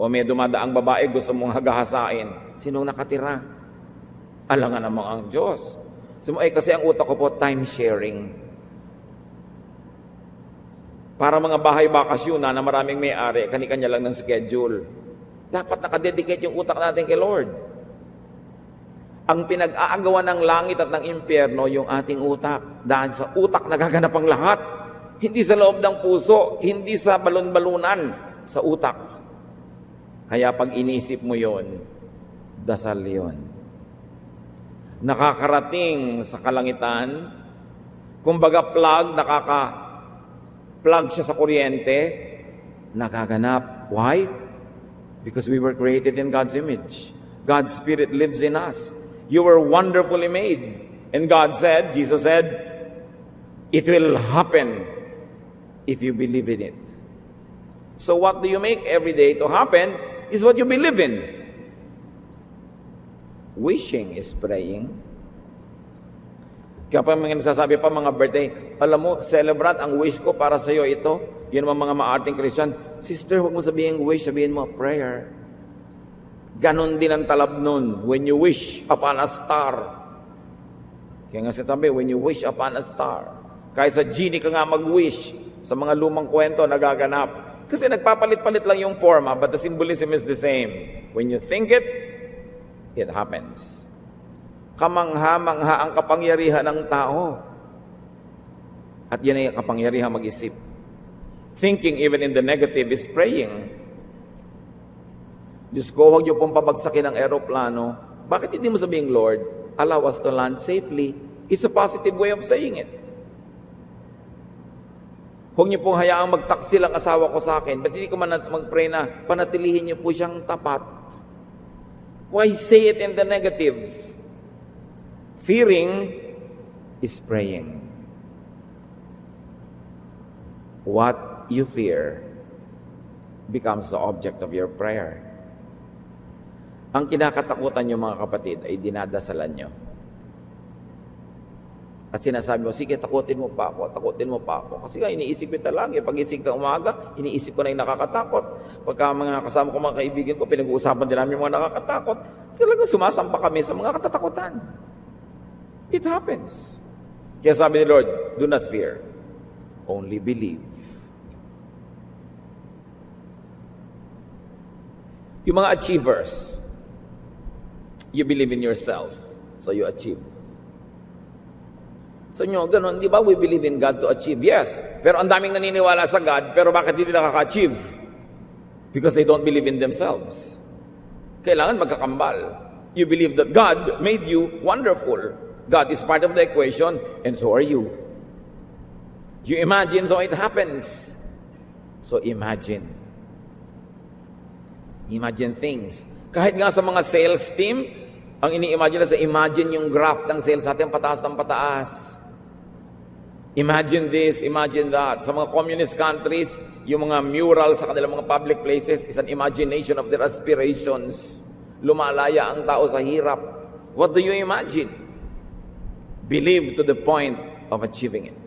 O may dumadaang babae, gusto mong hagahasain, sinong nakatira? Alangan namang ang Diyos. Kasi ang utak ko po, time sharing. Para mga bahay bakasyon na maraming may-ari, kani-kanya lang ng schedule. Dapat nakadedicate yung utak natin kay Lord. Ang pinag-aagawan ng langit at ng impyerno, yung ating utak. Dahil sa utak nagaganap ang lahat. Hindi sa loob ng puso, hindi sa balon-balunan, sa utak. Kaya pag inisip mo yon, dasal yon. Nakakarating sa kalangitan, kumbaga plug siya sa kuryente, nagaganap. Why? Because we were created in God's image. God's Spirit lives in us. You were wonderfully made. And God said, Jesus said, it will happen if you believe in it. So what do you make every day to happen is what you believe in. Wishing is praying. Kaya pa mga nasasabi pa mga birthday, alam mo, celebrate ang wish ko para sa iyo ito. Yun mga maarting Christian. Sister, huwag mo sabihin wish, sabihin mo prayer. Ganon din ang talab nun. When you wish upon a star. Kaya nga sinasabi, when you wish upon a star. Kahit sa genie ka nga mag-wish, sa mga lumang kwento, nagaganap. Kasi nagpapalit-palit lang yung forma, but the symbolism is the same. When you think it, it happens. Kamangha-mangha ang kapangyarihan ng tao. At yan ay kapangyarihan mag-isip. Thinking even in the negative is praying. Diyos ko, huwag niyo pong pabagsakin ang eroplano. Bakit hindi mo sabihin, Lord, allow us to land safely? It's a positive way of saying it. Huwag niyo pong hayaang magtaksil ang asawa ko sa akin. Ba't hindi ko mag-pray na panatilihin niyo po siyang tapat? Why say it in the negative? Fearing is praying. What you fear becomes the object of your prayer. Ang kinakatakutan nyo mga kapatid ay dinadasalan nyo. At sinasabi mo, sige, takutin mo pa ako. Kasi nga, iniisip ko talaga. Pag isig ka umaga, iniisip ko na yung nakakatakot. Pagka mga kasama ko, mga kaibigan ko, pinag-uusapan din namin yung mga nakakatakot. Talagang sumasampa kami sa mga katatakutan. It happens. Kaya sabi ni Lord, do not fear. Only believe. Yung mga achievers, you believe in yourself, so you achieve. Sa inyo, ganun, di ba? We believe in God to achieve. Yes, pero ang daming naniniwala sa God, pero bakit hindi nakaka-achieve? Because they don't believe in themselves. Kailangan magkakambal. You believe that God made you wonderful. God is part of the equation, and so are you. You imagine, so it happens. So imagine. Imagine things. Kahit nga sa mga sales team, ang ini-imagine na sa imagine yung graph ng sales natin, pataas ng pataas. Imagine this, imagine that. Sa mga communist countries, yung mga mural sa kanilang mga public places is an imagination of their aspirations. Lumalaya ang tao sa hirap. What do you imagine? Believe to the point of achieving it.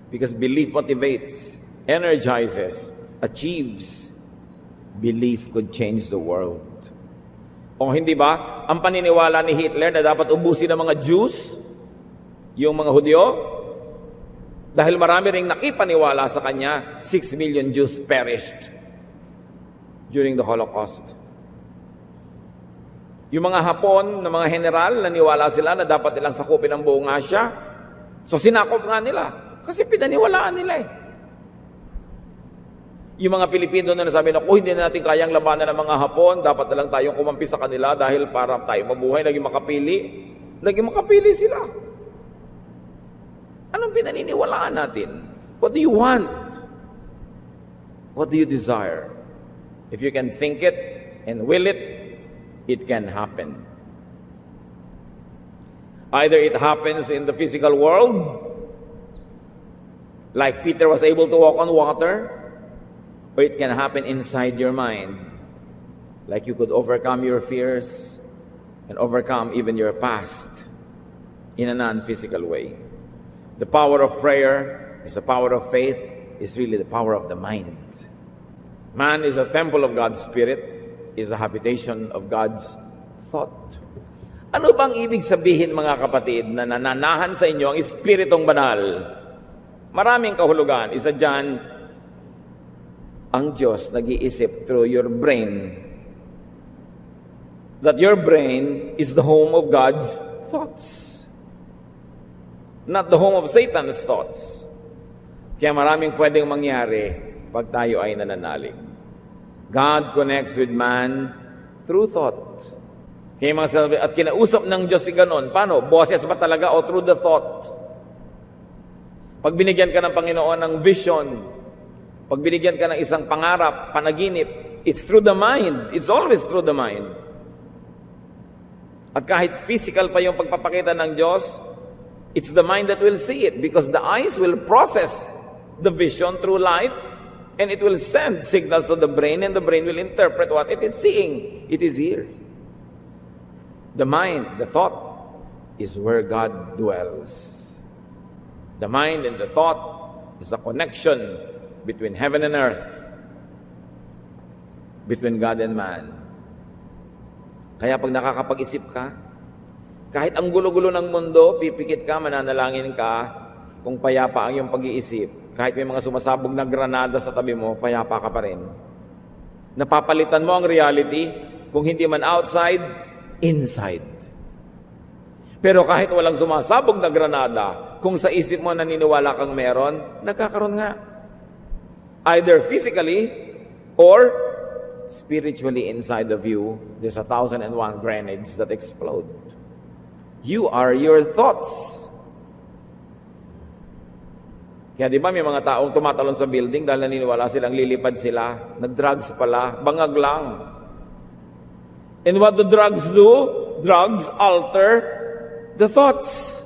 Because belief motivates, energizes, achieves. Belief could change the world. O hindi ba, ang paniniwala ni Hitler na dapat ubusin ng mga Jews, yung mga Hudyo, dahil marami ring nakipaniwala sa kanya, 6 million Jews perished during the Holocaust. Yung mga Hapon na mga general, naniwala sila na dapat nilang sakupin ang buong Asya. So sinakop nga nila, kasi pinaniwalaan nila eh. Yung mga Pilipino na nasabi na, hindi na natin kayang labanan ng mga Hapon, dapat na lang tayong kumampi sa kanila dahil para tayo mabuhay, naging makapili sila. Anong pinaniniwalaan natin? What do you want? What do you desire? If you can think it and will it, it can happen. Either it happens in the physical world, like Peter was able to walk on water, or it can happen inside your mind, like you could overcome your fears and overcome even your past in a non-physical way. The power of prayer is the power of faith, is really the power of the mind. Man is a temple of God's Spirit, is a habitation of God's thought. Ano bang ibig sabihin, mga kapatid, na nananahan sa inyo ang Espiritong Banal? Maraming kahulugan. Isa dyan, ang Diyos nag-iisip through your brain. That your brain is the home of God's thoughts. Not the home of Satan's thoughts. Kaya maraming pwedeng mangyari pag tayo ay nananalig. God connects with man through thought. Kaya mga sabi, at kinausap ng Diyos si ganon. Paano? Boses ba talaga o through the thought? Pag binigyan ka ng Panginoon ng vision, pag binigyan ka ng isang pangarap, panaginip, it's through the mind. It's always through the mind. At kahit physical pa yung pagpapakita ng Diyos, it's the mind that will see it because the eyes will process the vision through light and it will send signals to the brain and the brain will interpret what it is seeing. It is here. The mind, the thought, is where God dwells. The mind and the thought is a connection between heaven and earth, between God and man. Kaya pag nakakapag-isip ka, kahit ang gulo-gulo ng mundo, pipikit ka, mananalangin ka, kung payapa ang iyong pag-iisip. Kahit may mga sumasabog na granada sa tabi mo, payapa ka pa rin. Napapalitan mo ang reality, kung hindi man outside, inside. Pero kahit walang sumasabog na granada, kung sa isip mo naniniwala kang meron, nagkakaroon nga. Either physically, or spiritually inside of you, there's 1,001 grenades that explode. You are your thoughts. Kaya di ba may mga taong tumatalon sa building dahil naniniwala silang lilipad sila, nag-drugs pala, bangag lang. And what do drugs do? Drugs alter the thoughts.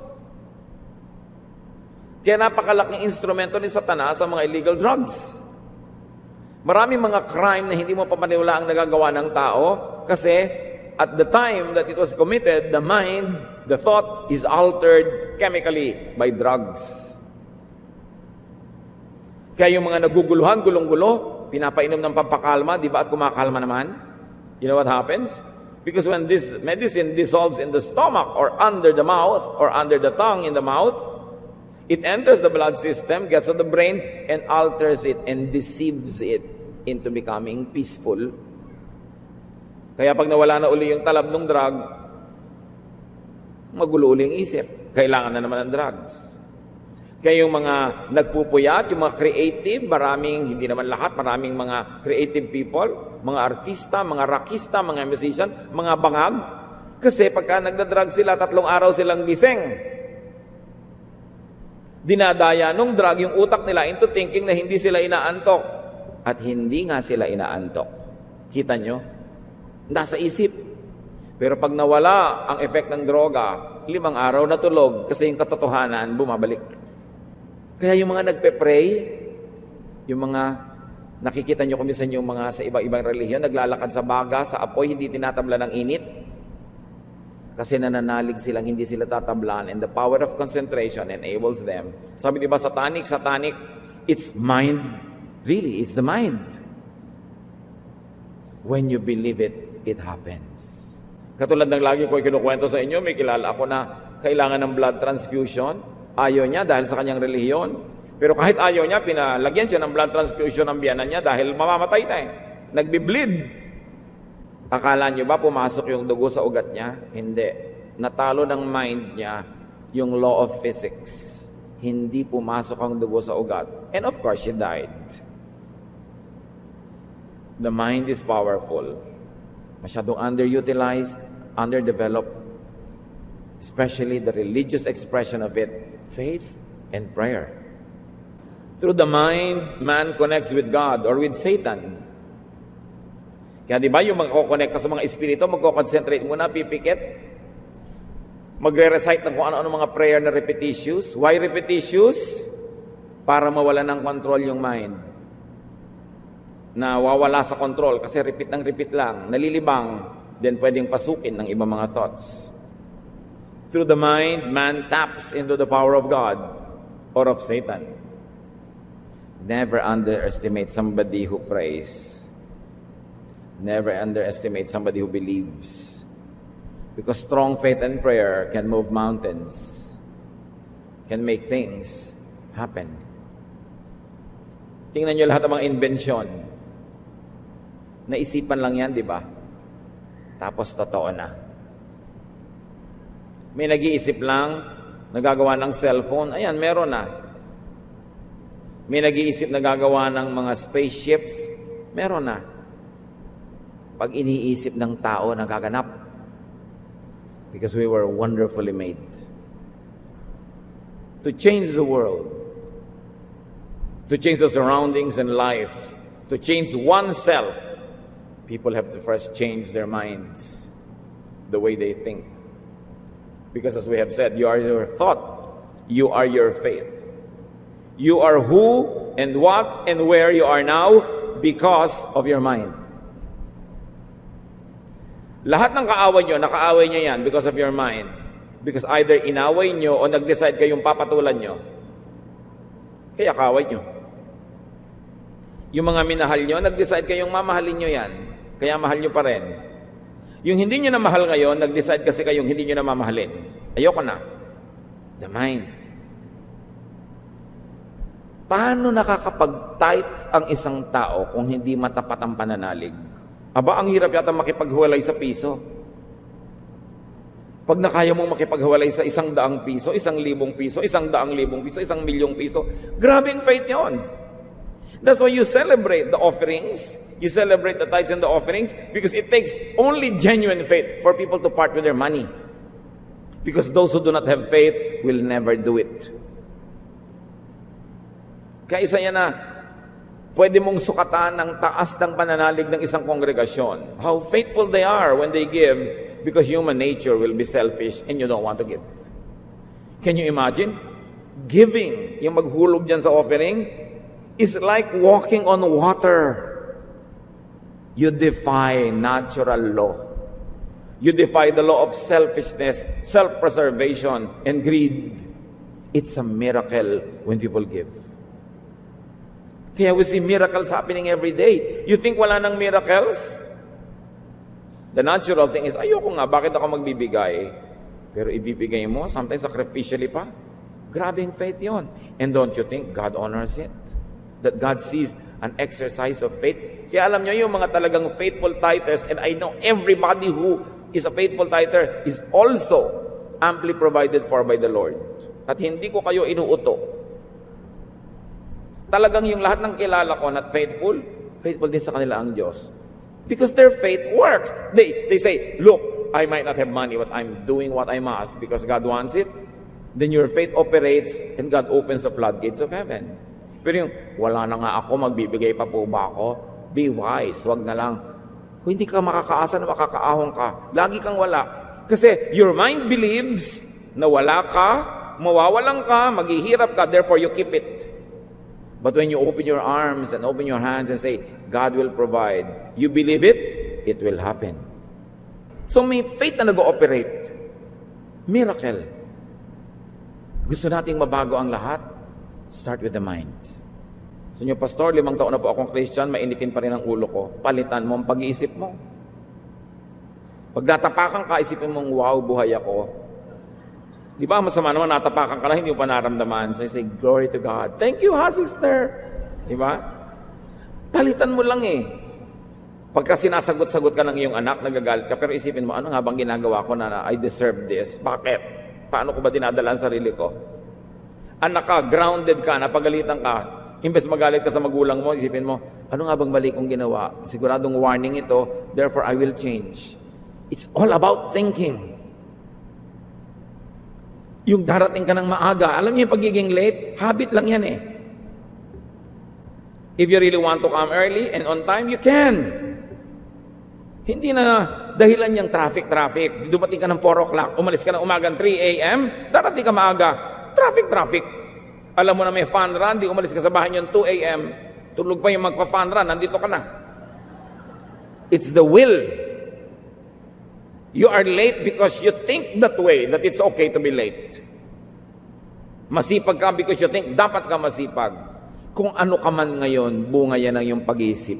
Kaya napakalaking instrumento ni Satanas sa mga illegal drugs. Maraming mga crime na hindi mo papaniwala ang nagagawa ng tao kasi at the time that it was committed, the mind, the thought is altered chemically by drugs. Kaya yung mga naguguluhan, gulong-gulo, pinapainom ng pampakalma, di ba, at kumakalma naman? You know what happens? Because when this medicine dissolves in the stomach or under the mouth or under the tongue in the mouth, it enters the blood system, gets to the brain, and alters it and deceives it into becoming peaceful. Kaya pag nawala na uli yung talab ng drug, magulo uli ang isip. Kailangan na naman ng drugs. Kaya yung mga nagpupuyat, yung mga creative, maraming, hindi naman lahat, maraming mga creative people, mga artista, mga rockista, mga musician, mga bangag. Kasi pagka nagda-drug sila, 3 araw silang gising. Dinadaya nung drug yung utak nila into thinking na hindi sila inaantok. At hindi nga sila inaantok. Kita nyo? Nasa isip. Pero pag nawala ang effect ng droga, 5 araw natulog kasi yung katotohanan bumabalik. Kaya yung mga nagpe-pray, yung mga nakikita nyo kumisan yung mga sa iba-ibang relihiyon, naglalakad sa baga, sa apoy, hindi tinatabla ng init. Kasi nananalig silang hindi sila tatablan and the power of concentration enables them. Sabi diba satanic, it's mind. Really, it's the mind. When you believe it, it happens. Katulad ng lagi ko kinukwento sa inyo, may kilala ako na kailangan ng blood transfusion. Ayaw niya dahil sa kanyang relihiyon. Pero kahit ayaw niya, pinalagyan siya ng blood transfusion ng biyanan niya dahil mamamatay na eh. Nagbi-bleed. Akala niyo ba pumasok yung dugo sa ugat niya? Hindi. Natalo ng mind niya yung law of physics. Hindi pumasok ang dugo sa ugat. And of course, she died. The mind is powerful. Masyadong underutilized, underdeveloped. Especially the religious expression of it, faith and prayer. Through the mind, man connects with God or with Satan. Kaya di ba yung magkokonekta sa mga espiritu, magko-concentrate muna, pipikit, magre-recite ng kung ano-ano mga prayer na repetitious. Why repetitious? Para mawala ng control yung mind. Nawawala sa control kasi repeat ng repeat lang, nalilibang, then pwedeng pasukin ng ibang mga thoughts. Through the mind, man taps into the power of God or of Satan. Never underestimate somebody who prays. Never underestimate somebody who believes. Because strong faith and prayer can move mountains, can make things happen. Tingnan nyo lahat ng mga inbensyon. Naisipan lang yan, di ba? Tapos totoo na. May nag-iisip lang, nagagawa ng cellphone, ayan, meron na. May nag-iisip na gagawa ng mga spaceships, meron na. Pag iniisip ng tao, nagaganap. Because we were wonderfully made. To change the world, to change the surroundings and life, to change oneself, people have to first change their minds, the way they think. Because as we have said, you are your thought, you are your faith. You are who and what and where you are now because of your mind. Lahat ng kaaway nyo, nakaaway nyo yan because of your mind. Because either inaway nyo o nag-decide kayong papatulan nyo. Kaya kaaway nyo. Yung mga minahal nyo, nag-decide kayong mamahalin nyo yan. Kaya mahal nyo pa rin. Yung hindi nyo na mahal ngayon, nag-decide kasi kayong hindi nyo na mamahalin. Ayoko na. The mind. Paano nakakapag-tight ang isang tao kung hindi matapat ang pananalig? Aba, ang hirap yata makipaghiwalay sa piso. Pag nakaya mong makipaghiwalay sa 100 piso, 1,000 piso, 100,000 piso, 1,000,000 piso, grabing faith yon. That's why you celebrate the offerings, you celebrate the tithes and the offerings, because it takes only genuine faith for people to part with their money. Because those who do not have faith will never do it. Kaya isa yan na pwede mong sukatan ng taas ng pananalig ng isang kongregasyon. How faithful they are when they give, because human nature will be selfish and you don't want to give. Can you imagine? Giving, yung maghulog dyan sa offering, is like walking on water. You defy natural law. You defy the law of selfishness, self-preservation, and greed. It's a miracle when people give. Kaya we see miracles happening every day. You think wala nang miracles? The natural thing is, ayoko nga, bakit ako magbibigay? Pero ibibigay mo, sometimes sacrificially pa. Grabing faith yon. And don't you think God honors it? That God sees an exercise of faith. Kaya alam nyo, yung mga talagang faithful tithers, and I know everybody who is a faithful tither is also amply provided for by the Lord. At hindi ko kayo inuuto. Talagang yung lahat ng kilala ko not faithful, faithful din sa kanila ang Diyos. Because their faith works. They say, look, I might not have money, but I'm doing what I must because God wants it. Then your faith operates and God opens the floodgates of heaven. Pero yung, wala na nga ako, magbibigay pa po ba ako? Be wise, wag na lang. Kung hindi ka makakaasa na makakaahon ka, lagi kang wala. Kasi your mind believes na wala ka, mawawalan ka, maghihirap ka, therefore you keep it. But when you open your arms and open your hands and say, God will provide, you believe it, it will happen. So may faith na nag-ooperate. Miracle. Gusto nating mabago ang lahat? Start with the mind. So nyo, Pastor, 5 taon na po akong Christian, mainitin pa rin ang ulo ko. Palitan mo ang pag-iisip mo. Pag natapakan ka, isipin mong, wow, buhay ako. Di ba, masama naman, natapakan ka na, hindi mo pa naramdaman. So you say, glory to God. Thank you, ha, sister. Di ba? Palitan mo lang eh. Pagka sinasagot-sagot ka ng iyong anak, nagagalit ka, pero isipin mo, ano nga bang ginagawa ko na I deserve this? Bakit? Paano ko ba dinadala ang sarili ko? Anak ka, grounded ka, napagalitan ka. Imbes magalit ka sa magulang mo, isipin mo, ano nga bang mali kong ginawa? Siguradong warning ito, therefore I will change. It's all about thinking. Yung darating ka ng maaga, alam niyo yung pagiging late, habit lang yan eh. If you really want to come early and on time, you can. Hindi na dahilan yung traffic. Dumating ka ng 4 o'clock, umalis ka ng umagang 3 a.m., darating ka maaga, traffic. Alam mo na may fun run, di umalis ka sa bahay yung 2 a.m., tulog pa yung magpa-fun run, nandito ka na. It's the will. You are late because you think that way, that it's okay to be late. Masipag ka because you think dapat ka masipag. Kung ano ka man ngayon, bunga yan ang iyong pag-iisip.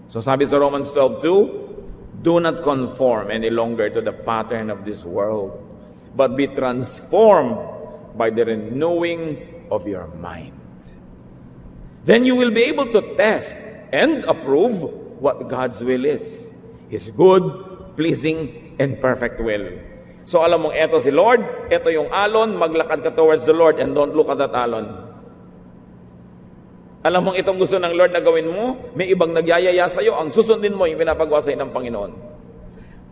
So sabi sa Romans 12:2, do not conform any longer to the pattern of this world, but be transformed by the renewing of your mind. Then you will be able to test and approve what God's will is. His good, pleasing, and perfect will. So alam mong eto si Lord, eto yung alon, maglakad ka towards the Lord and don't look at that alon. Alam mong itong gusto ng Lord na gawin mo, may ibang nagyayaya sa'yo, ang susundin mo yung pinapagawa sa'yo ng Panginoon.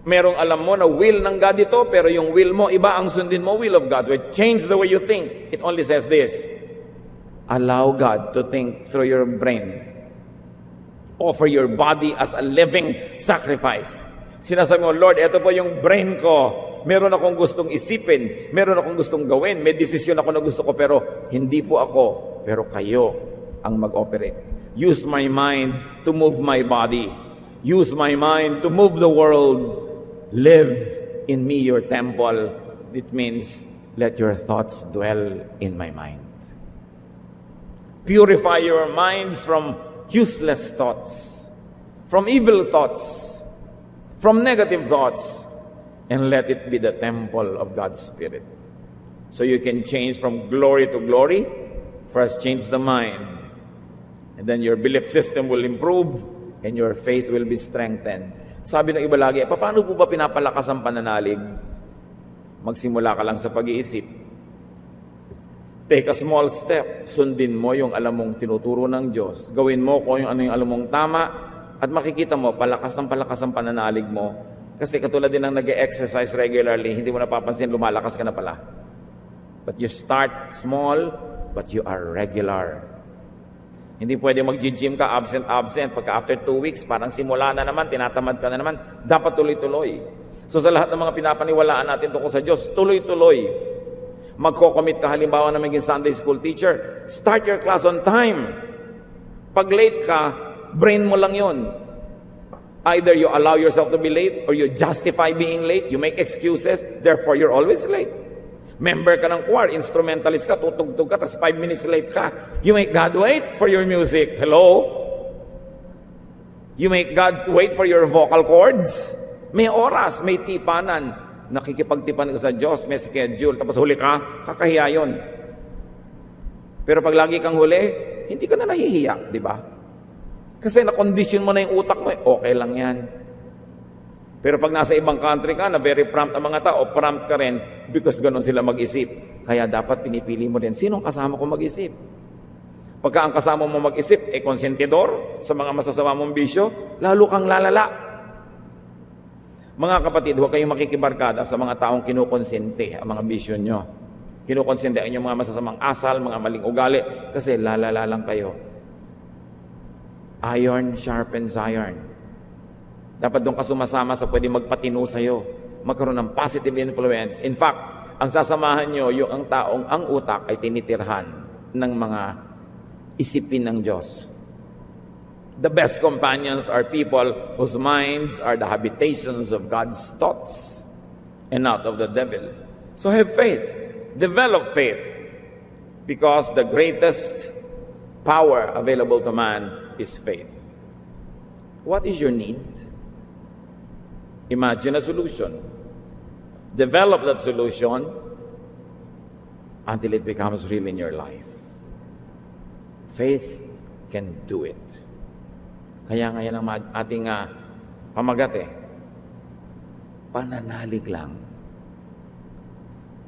Merong alam mo na will ng God ito, pero yung will mo, iba ang sundin mo, will of God. So change the way you think. It only says this, allow God to think through your brain. Offer your body as a living sacrifice. Sinasabi mo, Lord, ito po yung brain ko. Meron akong gustong isipin. Meron akong gustong gawin. May desisyon ako na gusto ko, pero hindi po ako. Pero kayo ang mag-operate. Use my mind to move my body. Use my mind to move the world. Live in me your temple. It means, let your thoughts dwell in my mind. Purify your minds from useless thoughts, from evil thoughts, from negative thoughts, and let it be the temple of God's Spirit. So you can change from glory to glory. First, change the mind. And then your belief system will improve and your faith will be strengthened. Sabi ng iba lagi, paano po ba pinapalakas ang pananalig? Magsimula ka lang sa pag-iisip. Take a small step. Sundin mo yung alam mong tinuturo ng Diyos. Gawin mo kung ano yung alam mong tama. At makikita mo, palakas ang pananalig mo. Kasi katulad din ng nag-exercise regularly, hindi mo napapansin, lumalakas ka na pala. But you start small, but you are regular. Hindi pwede mag-gym ka, absent. Pagka after 2 weeks, parang simula na naman, tinatamad ka na naman. Dapat tuloy-tuloy. So sa lahat ng mga pinapaniwalaan natin tungkol sa Diyos, tuloy-tuloy. Magko-commit ka halimbawa na maging Sunday school teacher, start your class on time. Pag late ka, brain mo lang yon. Either you allow yourself to be late or you justify being late. You make excuses, therefore you're always late. Member ka ng choir, instrumentalist ka, tutugtog ka, tapos 5 minutes late ka. You make God wait for your music. Hello? You make God wait for your vocal cords. May oras, may tipanan. Nakikipagtipan ka sa Diyos, may schedule, tapos huli ka, kakahiya yun. Pero pag lagi kang huli, hindi ka na nahihiya, di ba? Kasi na-condition mo na yung utak mo, okay lang yan. Pero pag nasa ibang country ka, na very prompt ang mga tao, prompt ka rin because ganun sila mag-isip. Kaya dapat pinipili mo rin, sinong kasama ko mag-isip? Pagka ang kasama mo mag-isip, konsentidor sa mga masasama mong bisyo, lalo kang lalala. Mga kapatid, huwag kayong makikibarkada sa mga taong kinukonsente ang mga bisyo nyo. Kinukonsente ang inyong mga masasamang asal, mga maling ugali, kasi lalala lang kayo. Iron sharpens iron. Dapat doon ka sumasama sa pwede magpatino sa'yo, magkaroon ng positive influence. In fact, ang sasamahan nyo, yung ang taong ang utak ay tinitirhan ng mga isipin ng Diyos. The best companions are people whose minds are the habitations of God's thoughts and not of the devil. So have faith. Develop faith. Because the greatest power available to man is faith. What is your need? Imagine a solution. Develop that solution until it becomes real in your life. Faith can do it. Kaya ngayon ang ating pamagat pananalig lang.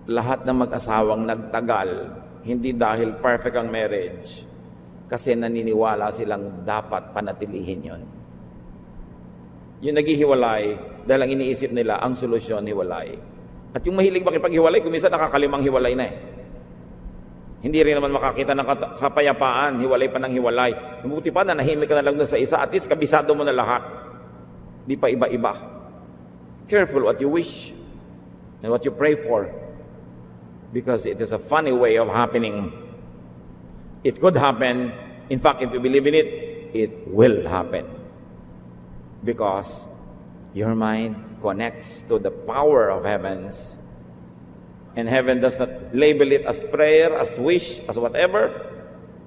Lahat ng mag-asawang nagtagal, hindi dahil perfect ang marriage, kasi naniniwala silang dapat panatilihin yon. Yung naghihiwalay, dahil ang iniisip nila, ang solusyon, hiwalay. At yung mahilig makipaghiwalay, kuminsan nakakalimang hiwalay na Hindi rin naman makakita ng kapayapaan, hiwalay pa ng hiwalay. Mabuti pa na nahimik ka na lang doon sa isa, at least kabisado mo na lahat. Di pa iba-iba. Careful what you wish and what you pray for. Because it is a funny way of happening. It could happen. In fact, if you believe in it, it will happen. Because your mind connects to the power of heavens. And heaven does not label it as prayer, as wish, as whatever.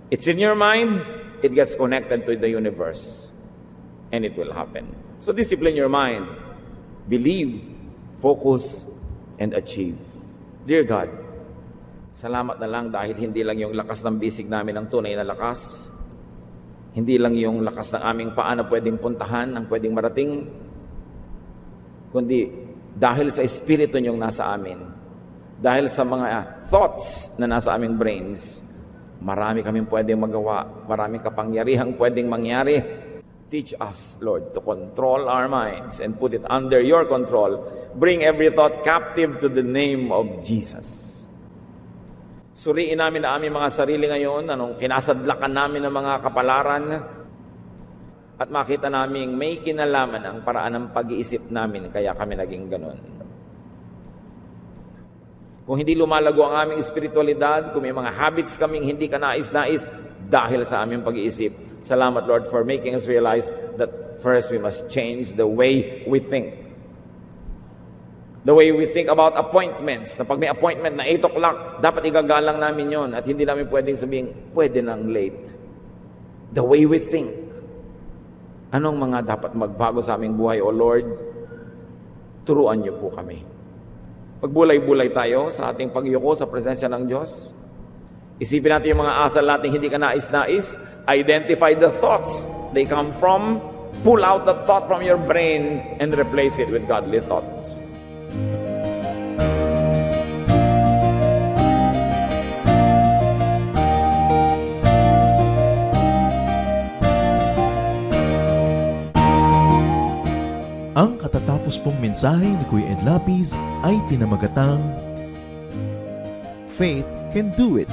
It's in your mind, it gets connected to the universe. And it will happen. So discipline your mind. Believe, focus, and achieve. Dear God, salamat na lang dahil hindi lang yung lakas ng bisig namin ang tunay na lakas. Hindi lang yung lakas ng aming paa na pwedeng puntahan, ang pwedeng marating, kundi dahil sa espiritu niyong nasa amin. Dahil sa mga thoughts na nasa aming brains, marami kaming pwedeng magawa, maraming kapangyarihang pwedeng mangyari. Teach us, Lord, to control our minds and put it under your control. Bring every thought captive to the name of Jesus. Suriin namin na aming mga sarili ngayon, anong kinasadlakan namin ng mga kapalaran, at makita namin may kinalaman ang paraan ng pag-iisip namin, kaya kami naging ganun. Kung hindi lumalago ang aming espiritualidad, kung may mga habits kaming hindi ka nais-nais dahil sa aming pag-iisip, salamat Lord for making us realize that first we must change the way we think. The way we think about appointments, na pag may appointment na 8 o'clock, dapat igagalang namin yon at hindi namin pwedeng sabihin, pwede nang late. The way we think. Anong mga dapat magbago sa aming buhay, O Lord? Turuan niyo po kami. Pagbulay-bulay tayo sa ating pagyuko sa presensya ng Diyos. Isipin natin yung mga asal natin hindi ka nais-nais. Identify the thoughts they come from. Pull out the thought from your brain and replace it with godly thought. Ang katatapos pong mensahe ni Kuya Ed Lapis ay pinamagatang Faith Can Do It.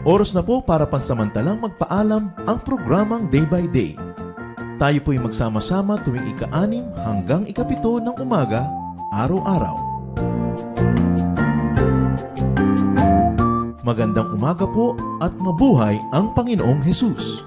Oras na po para pansamantalang magpaalam ang programang Day by Day. Tayo po'y magsama-sama tuwing ika-6 hanggang ika-7 ng umaga, araw-araw. Magandang umaga po at mabuhay ang Panginoong Hesus.